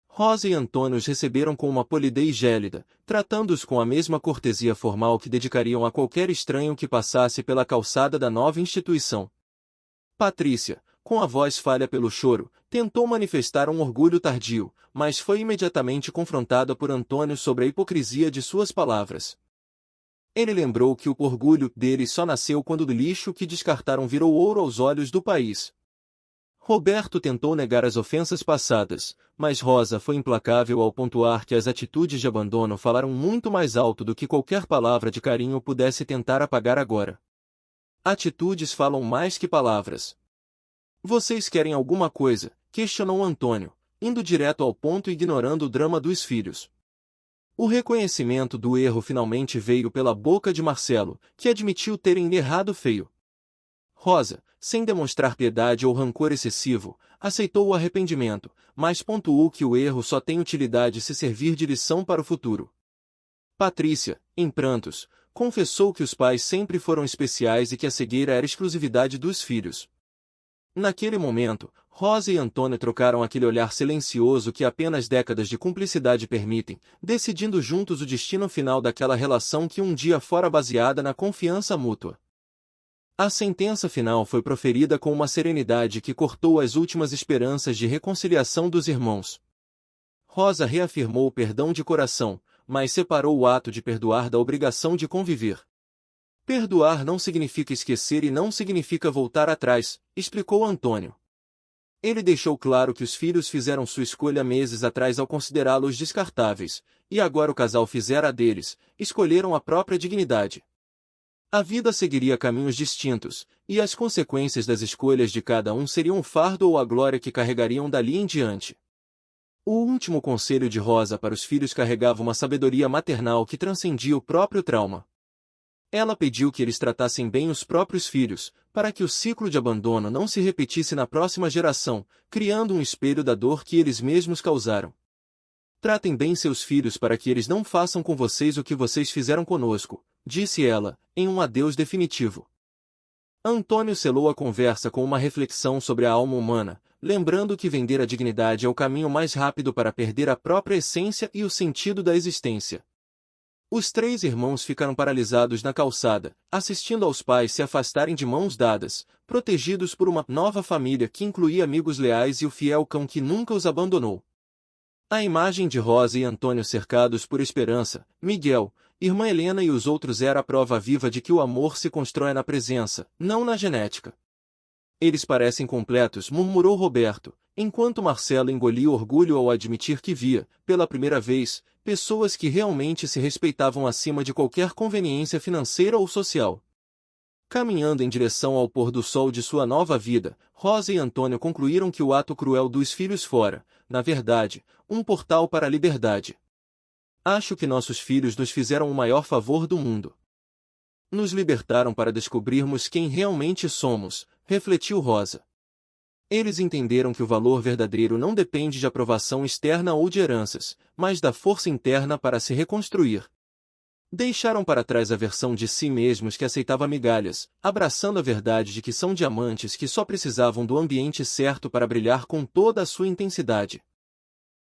Rosa e Antônio os receberam com uma polidez gélida, tratando-os com a mesma cortesia formal que dedicariam a qualquer estranho que passasse pela calçada da nova instituição. Patrícia, com a voz falha pelo choro, tentou manifestar um orgulho tardio, mas foi imediatamente confrontada por Antônio sobre a hipocrisia de suas palavras. Ele lembrou que o orgulho deles só nasceu quando o lixo que descartaram virou ouro aos olhos do país. Roberto tentou negar as ofensas passadas, mas Rosa foi implacável ao pontuar que as atitudes de abandono falaram muito mais alto do que qualquer palavra de carinho pudesse tentar apagar agora. Atitudes falam mais que palavras. Vocês querem alguma coisa? Questionou Antônio, indo direto ao ponto e ignorando o drama dos filhos. O reconhecimento do erro finalmente veio pela boca de Marcelo, que admitiu terem errado feio. Rosa, sem demonstrar piedade ou rancor excessivo, aceitou o arrependimento, mas pontuou que o erro só tem utilidade se servir de lição para o futuro. Patrícia, em prantos, confessou que os pais sempre foram especiais e que a cegueira era exclusividade dos filhos. Naquele momento, Rosa e Antônio trocaram aquele olhar silencioso que apenas décadas de cumplicidade permitem, decidindo juntos o destino final daquela relação que um dia fora baseada na confiança mútua. A sentença final foi proferida com uma serenidade que cortou as últimas esperanças de reconciliação dos irmãos. Rosa reafirmou o perdão de coração, mas separou o ato de perdoar da obrigação de conviver. Perdoar não significa esquecer e não significa voltar atrás, explicou Antônio. Ele deixou claro que os filhos fizeram sua escolha meses atrás ao considerá-los descartáveis, e agora o casal fizera a deles, escolheram a própria dignidade. A vida seguiria caminhos distintos, e as consequências das escolhas de cada um seriam o fardo ou a glória que carregariam dali em diante. O último conselho de Rosa para os filhos carregava uma sabedoria maternal que transcendia o próprio trauma. Ela pediu que eles tratassem bem os próprios filhos, para que o ciclo de abandono não se repetisse na próxima geração, criando um espelho da dor que eles mesmos causaram. Tratem bem seus filhos para que eles não façam com vocês o que vocês fizeram conosco, disse ela, em um adeus definitivo. Antônio selou a conversa com uma reflexão sobre a alma humana, lembrando que vender a dignidade é o caminho mais rápido para perder a própria essência e o sentido da existência. Os três irmãos ficaram paralisados na calçada, assistindo aos pais se afastarem de mãos dadas, protegidos por uma nova família que incluía amigos leais e o fiel cão que nunca os abandonou. A imagem de Rosa e Antônio cercados por esperança, Miguel, irmã Helena e os outros era a prova viva de que o amor se constrói na presença, não na genética. Eles parecem completos, murmurou Roberto, enquanto Marcelo engolia orgulho ao admitir que via, pela primeira vez, pessoas que realmente se respeitavam acima de qualquer conveniência financeira ou social. Caminhando em direção ao pôr do sol de sua nova vida, Rosa e Antônio concluíram que o ato cruel dos filhos fora, na verdade, um portal para a liberdade. Acho que nossos filhos nos fizeram o maior favor do mundo. Nos libertaram para descobrirmos quem realmente somos, refletiu Rosa. Eles entenderam que o valor verdadeiro não depende de aprovação externa ou de heranças, mas da força interna para se reconstruir. Deixaram para trás a versão de si mesmos que aceitava migalhas, abraçando a verdade de que são diamantes que só precisavam do ambiente certo para brilhar com toda a sua intensidade.